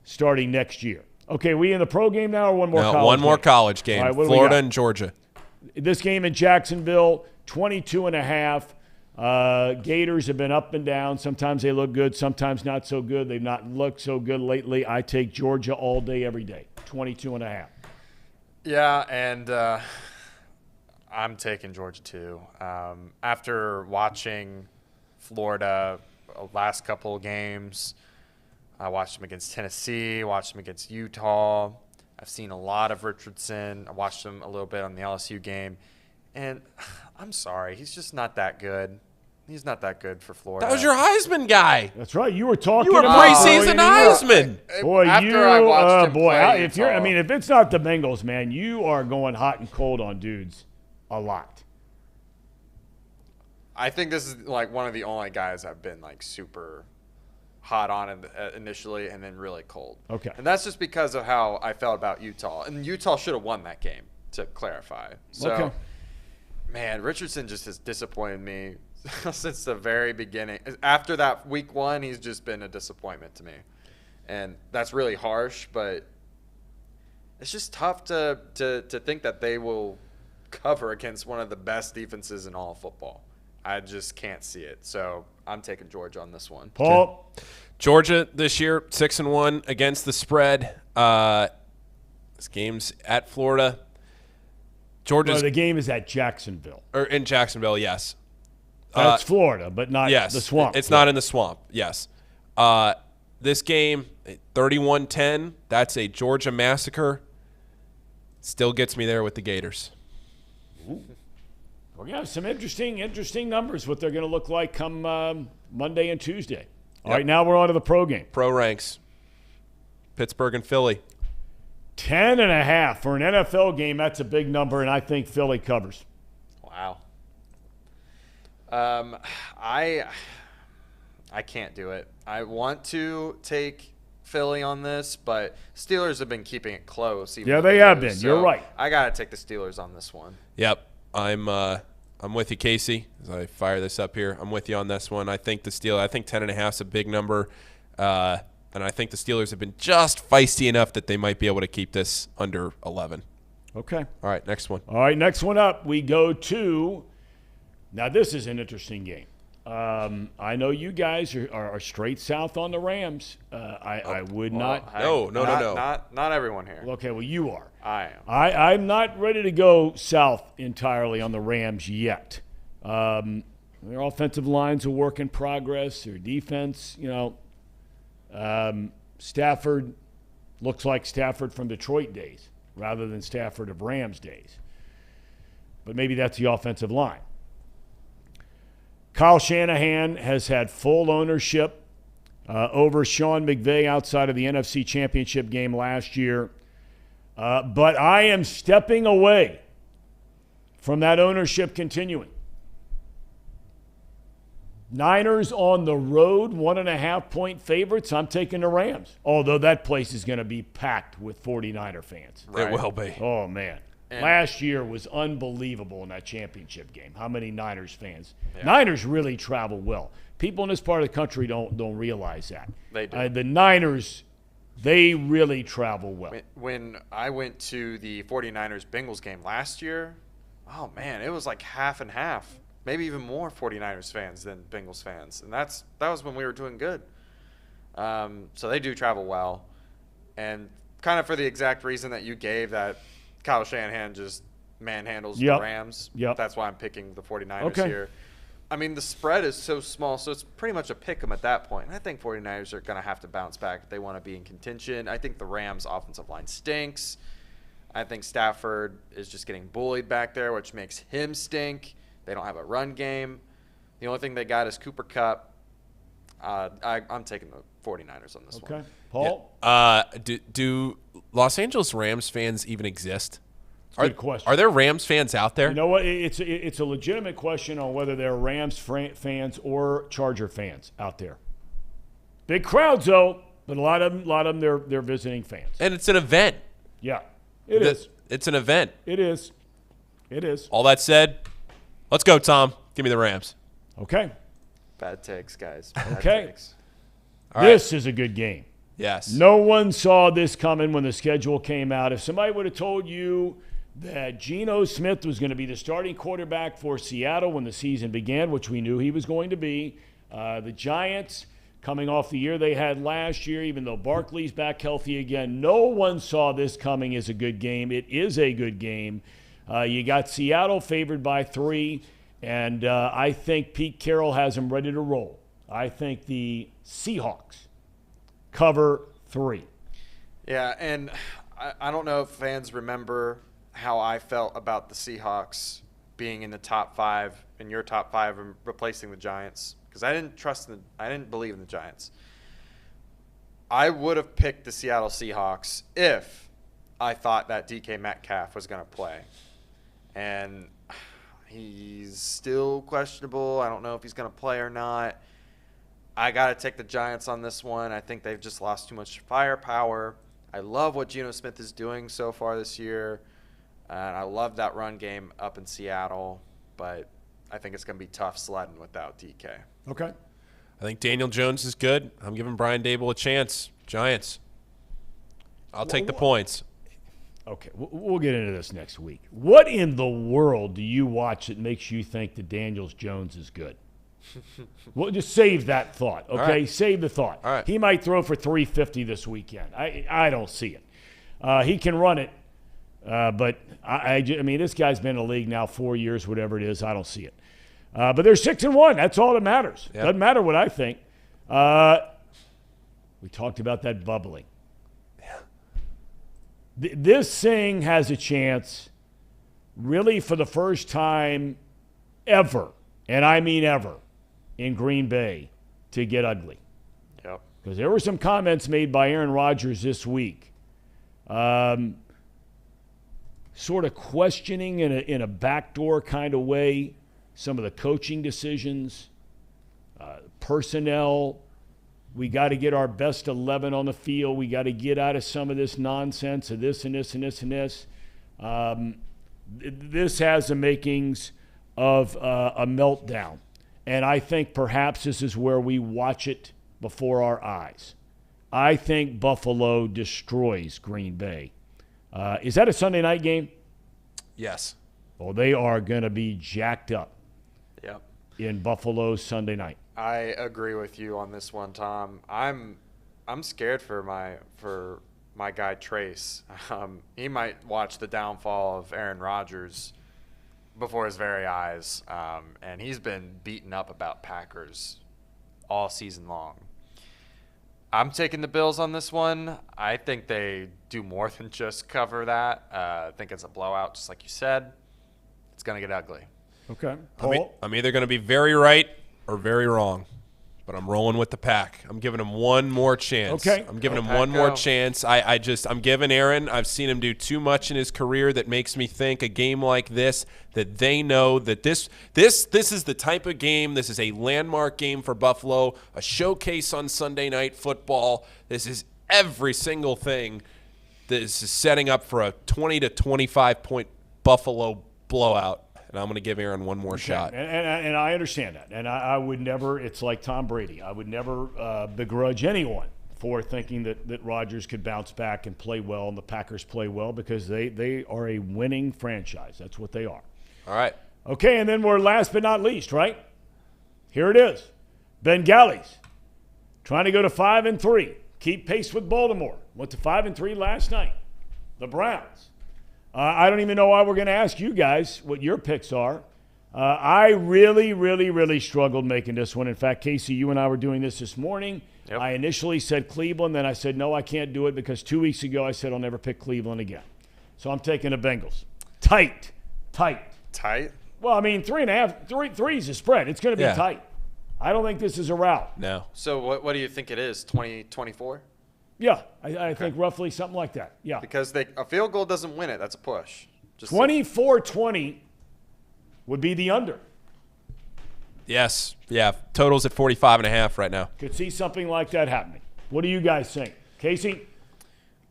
starting next year. Okay, we in the pro game now or one more college game? One more college game, All right, Florida and Georgia. This game in Jacksonville, 22.5. Gators have been up and down. Sometimes they look good, sometimes not so good. They've not looked so good lately. I take Georgia all day, every day, 22.5. Yeah, and I'm taking Georgia too. After watching Florida last couple of games, I watched them against Tennessee, watched them against Utah. I've seen a lot of Richardson. I watched him a little bit on the LSU game. And I'm sorry, he's just not that good. He's not that good for Florida. That was your Heisman guy. That's right. You were talking about preseason Heisman. Boy, After I watched him play if it's not the Bengals, man, you are going hot and cold on dudes a lot. I think this is like one of the only guys I've been like super hot on initially and then really cold. Okay. And that's just because of how I felt about Utah. And Utah should have won that game, to clarify. So, okay. Man, Richardson just has disappointed me since the very beginning. After that week one, he's just been a disappointment to me. And that's really harsh, but it's just tough to think that they will cover against one of the best defenses in all of football. I just can't see it. So I'm taking Georgia on this one. Paul? Georgia this year, 6-1 against the spread. This game's at Florida. The game is at Jacksonville. Or in Jacksonville, yes. That's Florida, but not the swamp. It's not in the swamp, yes. This game, 31-10, that's a Georgia massacre. Still gets me there with the Gators. Ooh. We're going to have some interesting numbers, what they're going to look like come Monday and Tuesday. All right, now we're on to the pro game. Pro ranks. Pittsburgh and Philly. 10.5 for an NFL game. That's a big number, and I think Philly covers. Wow. I can't do it. I want to take Philly on this, but Steelers have been keeping it close. Yeah, they have been. You're right. I got to take the Steelers on this one. Yep. I'm with you, Casey, as I fire this up here. I'm with you on this one. I think 10.5 is a big number. And I think the Steelers have been just feisty enough that they might be able to keep this under 11. Okay. All right, next one. All right, next one up. We go to – now this is an interesting game. I know you guys are straight south on the Rams. I would not. No. Not everyone here. Okay, well, you are. I am. I'm not ready to go south entirely on the Rams yet. Their offensive line's a work in progress. Their defense, Stafford looks like Stafford from Detroit days rather than Stafford of Rams days. But maybe that's the offensive line. Kyle Shanahan has had full ownership over Sean McVay outside of the NFC Championship game last year. But I am stepping away from that ownership continuing. Niners on the road, 1.5-point favorites. I'm taking the Rams, although that place is going to be packed with 49er fans. Right. It will be. Oh, man. And last year was unbelievable in that championship game. How many Niners fans? Yeah. Niners really travel well. People in this part of the country don't realize that. They do. The Niners, they really travel well. When I went to the 49ers Bengals game last year, oh, man, it was like half and half. Maybe even more 49ers fans than Bengals fans. And that was when we were doing good. So they do travel well. And kind of for the exact reason that you gave, that Kyle Shanahan just manhandles the Rams. Yep. That's why I'm picking the 49ers here. I mean, the spread is so small, so it's pretty much a pick 'em at that point. And I think 49ers are going to have to bounce back if they want to be in contention. I think the Rams' offensive line stinks. I think Stafford is just getting bullied back there, which makes him stink. They don't have a run game. The only thing they got is Cooper Kupp. I'm taking the 49ers on this one. Okay. Paul? Yeah. Do Los Angeles Rams fans even exist? Good question. Are there Rams fans out there? You know what? It's a legitimate question on whether there are Rams fans or Charger fans out there. Big crowds, though, but a lot of them they're visiting fans. And it's an event. Yeah, it is. It's an event. It is. It is. All that said, let's go, Tom. Give me the Rams. Okay. Bad takes, guys. Bad okay. Takes. This is a good game. Yes. No one saw this coming when the schedule came out. If somebody would have told you that Geno Smith was going to be the starting quarterback for Seattle when the season began, which we knew he was going to be, the Giants coming off the year they had last year, even though Barkley's back healthy again, no one saw this coming as a good game. It is a good game. You got Seattle favored by 3, and I think Pete Carroll has them ready to roll. I think the Seahawks cover 3. Yeah, and I don't know if fans remember how I felt about the Seahawks being in the top 5, in your top 5, and replacing the Giants, because I didn't believe in the Giants. I would have picked the Seattle Seahawks if I thought that DK Metcalf was going to play. And he's still questionable. I don't know if he's going to play or not. I got to take the Giants on this one. I think they've just lost too much firepower. I love what Geno Smith is doing so far this year. And I love that run game up in Seattle. But I think it's going to be tough sledding without DK. Okay. I think Daniel Jones is good. I'm giving Brian Dable a chance. Giants. I'll take the points. Okay, we'll get into this next week. What in the world do you watch that makes you think that Daniel Jones is good? Well, just save that thought, okay? Right. Save the thought. All right. He might throw for 350 this weekend. I don't see it. He can run it, but I mean, this guy's been in the league now 4 years, whatever it is. I don't see it. But they're 6-1. That's all that matters. Yep. Doesn't matter what I think. We talked about that bubbling. This thing has a chance, really for the first time ever, and I mean ever, in Green Bay to get ugly. Yep. Because there were some comments made by Aaron Rodgers this week, sort of questioning in a backdoor kind of way some of the coaching decisions, personnel. We got to get our best 11 on the field. We got to get out of some of this nonsense of this and this and this and this. This has the makings of a meltdown. And I think perhaps this is where we watch it before our eyes. I think Buffalo destroys Green Bay. Is that a Sunday night game? Yes. Well, they are going to be jacked up. Yep. In Buffalo Sunday night. I agree with you on this one, Tom. I'm scared for my guy Trace. He might watch the downfall of Aaron Rodgers before his very eyes, and he's been beaten up about Packers all season long. I'm taking the Bills on this one. I think they do more than just cover that. I think it's a blowout, just like you said. It's going to get ugly. Okay. Paul? I'm either going to be very right or very wrong, but I'm rolling with the Pack. I'm giving them one more chance. Okay. I'm giving him one more chance. I'm giving Aaron. I've seen him do too much in his career that makes me think a game like this, that they know that this is the type of game. This is a landmark game for Buffalo, a showcase on Sunday Night Football. This is every single thing. This is setting up for a 20 to 25 point Buffalo blowout. And I'm going to give Aaron one more shot. And I understand that. And I would never – it's like Tom Brady. I would never begrudge anyone for thinking that Rodgers could bounce back and play well and the Packers play well because they are a winning franchise. That's what they are. All right. Okay, and then we're last but not least, right? Here it is. Bengalis trying to go to 5-3. Keep pace with Baltimore. Went to 5-3 last night. The Browns. I don't even know why we're going to ask you guys what your picks are. I really, really, really struggled making this one. In fact, Casey, you and I were doing this morning. Yep. I initially said Cleveland. Then I said, no, I can't do it because 2 weeks ago I said I'll never pick Cleveland again. So I'm taking the Bengals. Tight. Well, I mean, 3.5, three is a spread. It's going to be tight. I don't think this is a rout. No. So what do you think it is, 20-24? Yeah, I think roughly something like that. Yeah. Because a field goal doesn't win it. That's a push. 24-20 would be the under. Yes. Yeah. Total's at 45.5 right now. Could see something like that happening. What do you guys think? Casey?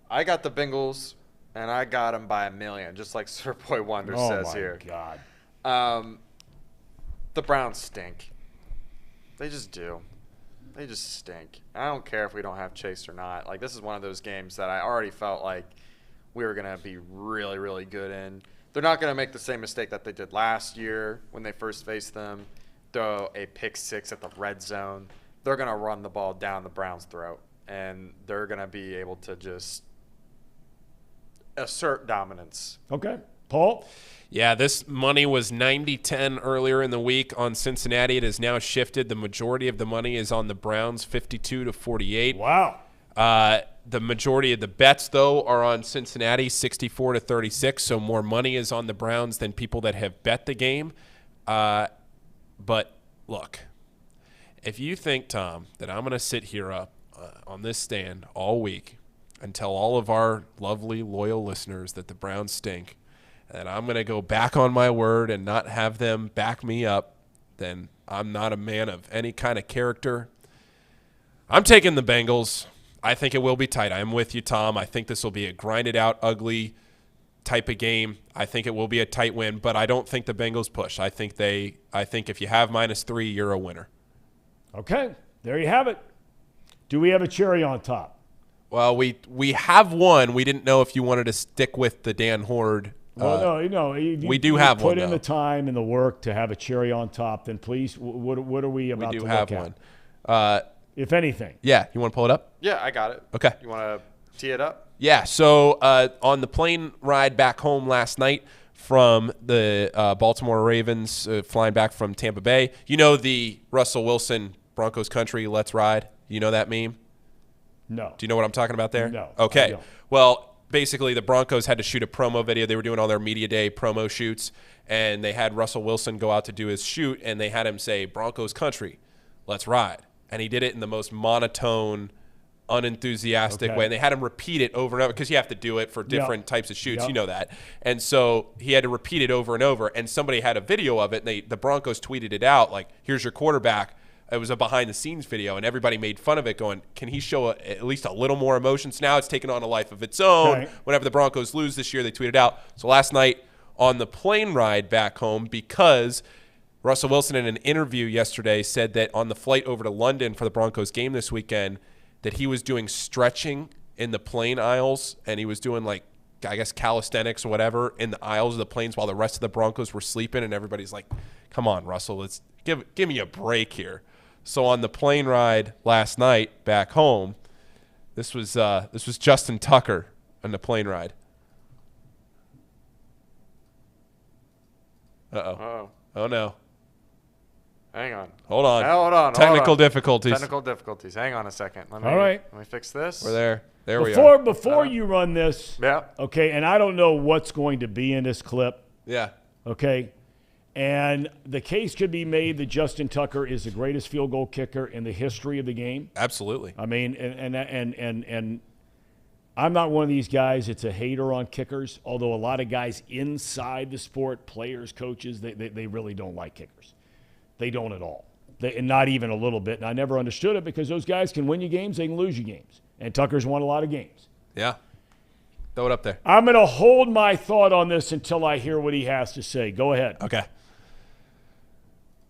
I got the Bengals, and I got them by 1 million, just like Sir Boy Wonder says here. Oh, my God. The Browns stink. They just do. They just stink. I don't care if we don't have Chase or not. Like, this is one of those games that I already felt like we were going to be really, really good in. They're not going to make the same mistake that they did last year when they first faced them, throw a pick six at the red zone. They're going to run the ball down the Browns' throat, and they're going to be able to just assert dominance. Okay. Paul? Yeah, this money was 90-10 earlier in the week on Cincinnati. It has now shifted. The majority of the money is on the Browns, 52-48. Wow. The majority of the bets, though, are on Cincinnati, 64-36. So more money is on the Browns than people that have bet the game. But look, if you think, Tom, that I'm going to sit here up on this stand all week and tell all of our lovely, loyal listeners that the Browns stink, and I'm going to go back on my word and not have them back me up, then I'm not a man of any kind of character. I'm taking the Bengals. I think it will be tight. I'm with you, Tom. I think this will be a grinded-out, ugly type of game. I think it will be a tight win, but I don't think the Bengals push. I think if you have -3, you're a winner. Okay, there you have it. Do we have a cherry on top? Well, we have one. We didn't know if you wanted to stick with the Dan Hoard. Well, no. We do have one. Put in the time and the work to have a cherry on top. Then please, what are we about to look at? We do have one. If anything. Yeah, you want to pull it up? Yeah, I got it. Okay. You want to tee it up? Yeah. So on the plane ride back home last night from the Baltimore Ravens, flying back from Tampa Bay, you know the Russell Wilson Broncos country, let's ride. You know that meme? No. Do you know what I'm talking about there? No. Okay. Well, basically the Broncos had to shoot a promo video. They were doing all their media day promo shoots, and they had Russell Wilson go out to do his shoot, and they had him say, Broncos country, let's ride. And he did it in the most monotone, unenthusiastic way. And they had him repeat it over and over because you have to do it for different types of shoots. You know that. And so he had to repeat it over and over. And somebody had a video of it, and the Broncos tweeted it out like, here's your quarterback. It was a behind-the-scenes video, and everybody made fun of it going, can he show at least a little more emotion? So now it's taken on a life of its own. Okay. Whenever the Broncos lose this year, they tweet it out. So last night on the plane ride back home, because Russell Wilson in an interview yesterday said that on the flight over to London for the Broncos game this weekend that he was doing stretching in the plane aisles, and he was doing like, I guess, calisthenics or whatever in the aisles of the planes while the rest of the Broncos were sleeping, and everybody's like, come on, Russell, let's give me a break here. So on the plane ride last night back home, this was Justin Tucker on the plane ride. Uh-oh. Oh, no. Hang on. Hold on. Hold on. Technical difficulties. Technical difficulties. Hang on a second. All right. Let me fix this. We're there. There we are. Before you run this, okay, and I don't know what's going to be in this clip. Yeah. Okay. And the case could be made that Justin Tucker is the greatest field goal kicker in the history of the game. Absolutely. I mean, and I'm not one of these guys that's a hater on kickers, although a lot of guys inside the sport, players, coaches, they really don't like kickers. They don't at all. And not even a little bit. And I never understood it because those guys can win you games, they can lose you games. And Tucker's won a lot of games. Yeah. Throw it up there. I'm going to hold my thought on this until I hear what he has to say. Go ahead. Okay.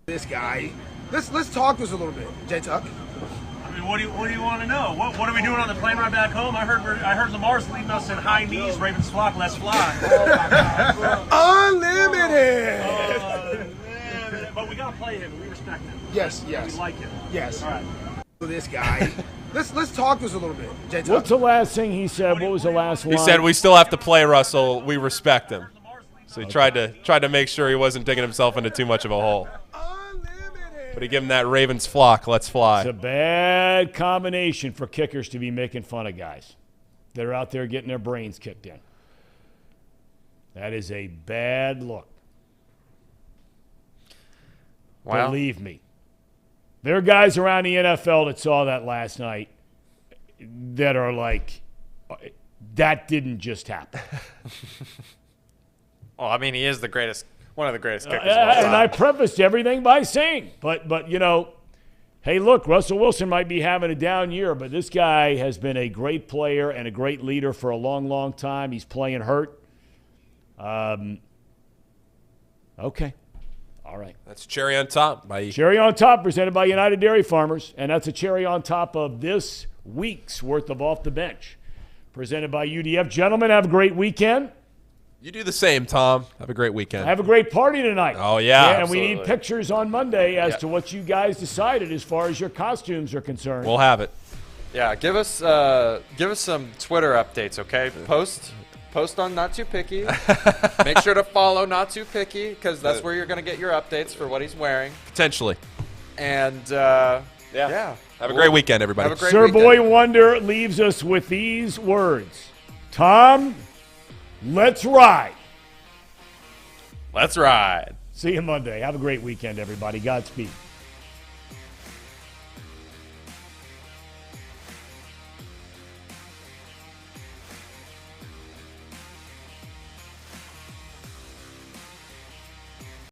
This guy. Let's talk to us a little bit, J-Tuck. I mean, what do you want to know? What are we doing on the plane ride back home? I heard Lamar's leading us in high knees. Ravens flock, let's fly. Unlimited. But we gotta play him. We respect him. Yes. We like him. Yes. All right. This guy. Let's talk to us a little bit, J-Tuck. What's the last thing he said? What was the last line? He said we still have to play Russell. We respect him. So he tried to make sure he wasn't digging himself into too much of a hole. But he gave him that Ravens flock. Let's fly. It's a bad combination for kickers to be making fun of guys. They're out there getting their brains kicked in. That is a bad look. Wow. Believe me. There are guys around the NFL that saw that last night that are like, that didn't just happen. Well, I mean, he is one of the greatest kickers of all time. And I prefaced everything by saying, but hey, look, Russell Wilson might be having a down year, but this guy has been a great player and a great leader for a long, long time. He's playing hurt. Okay. All right. That's cherry on top. Cherry on top presented by United Dairy Farmers, and that's a cherry on top of this week's worth of Off the Bench presented by UDF. Gentlemen, have a great weekend. You do the same, Tom. Have a great weekend. Have a great party tonight. Oh, yeah. And we need pictures on Monday as to what you guys decided as far as your costumes are concerned. We'll have it. Yeah, give us some Twitter updates, okay? Post on Not Too Picky. Make sure to follow Not Too Picky because that's where you're going to get your updates for what he's wearing. Potentially. And, yeah. Have a great weekend, everybody. Have a great Sir weekend. Boy Wonder leaves us with these words. Tom, let's ride. Let's ride. See you Monday. Have a great weekend, everybody. Godspeed.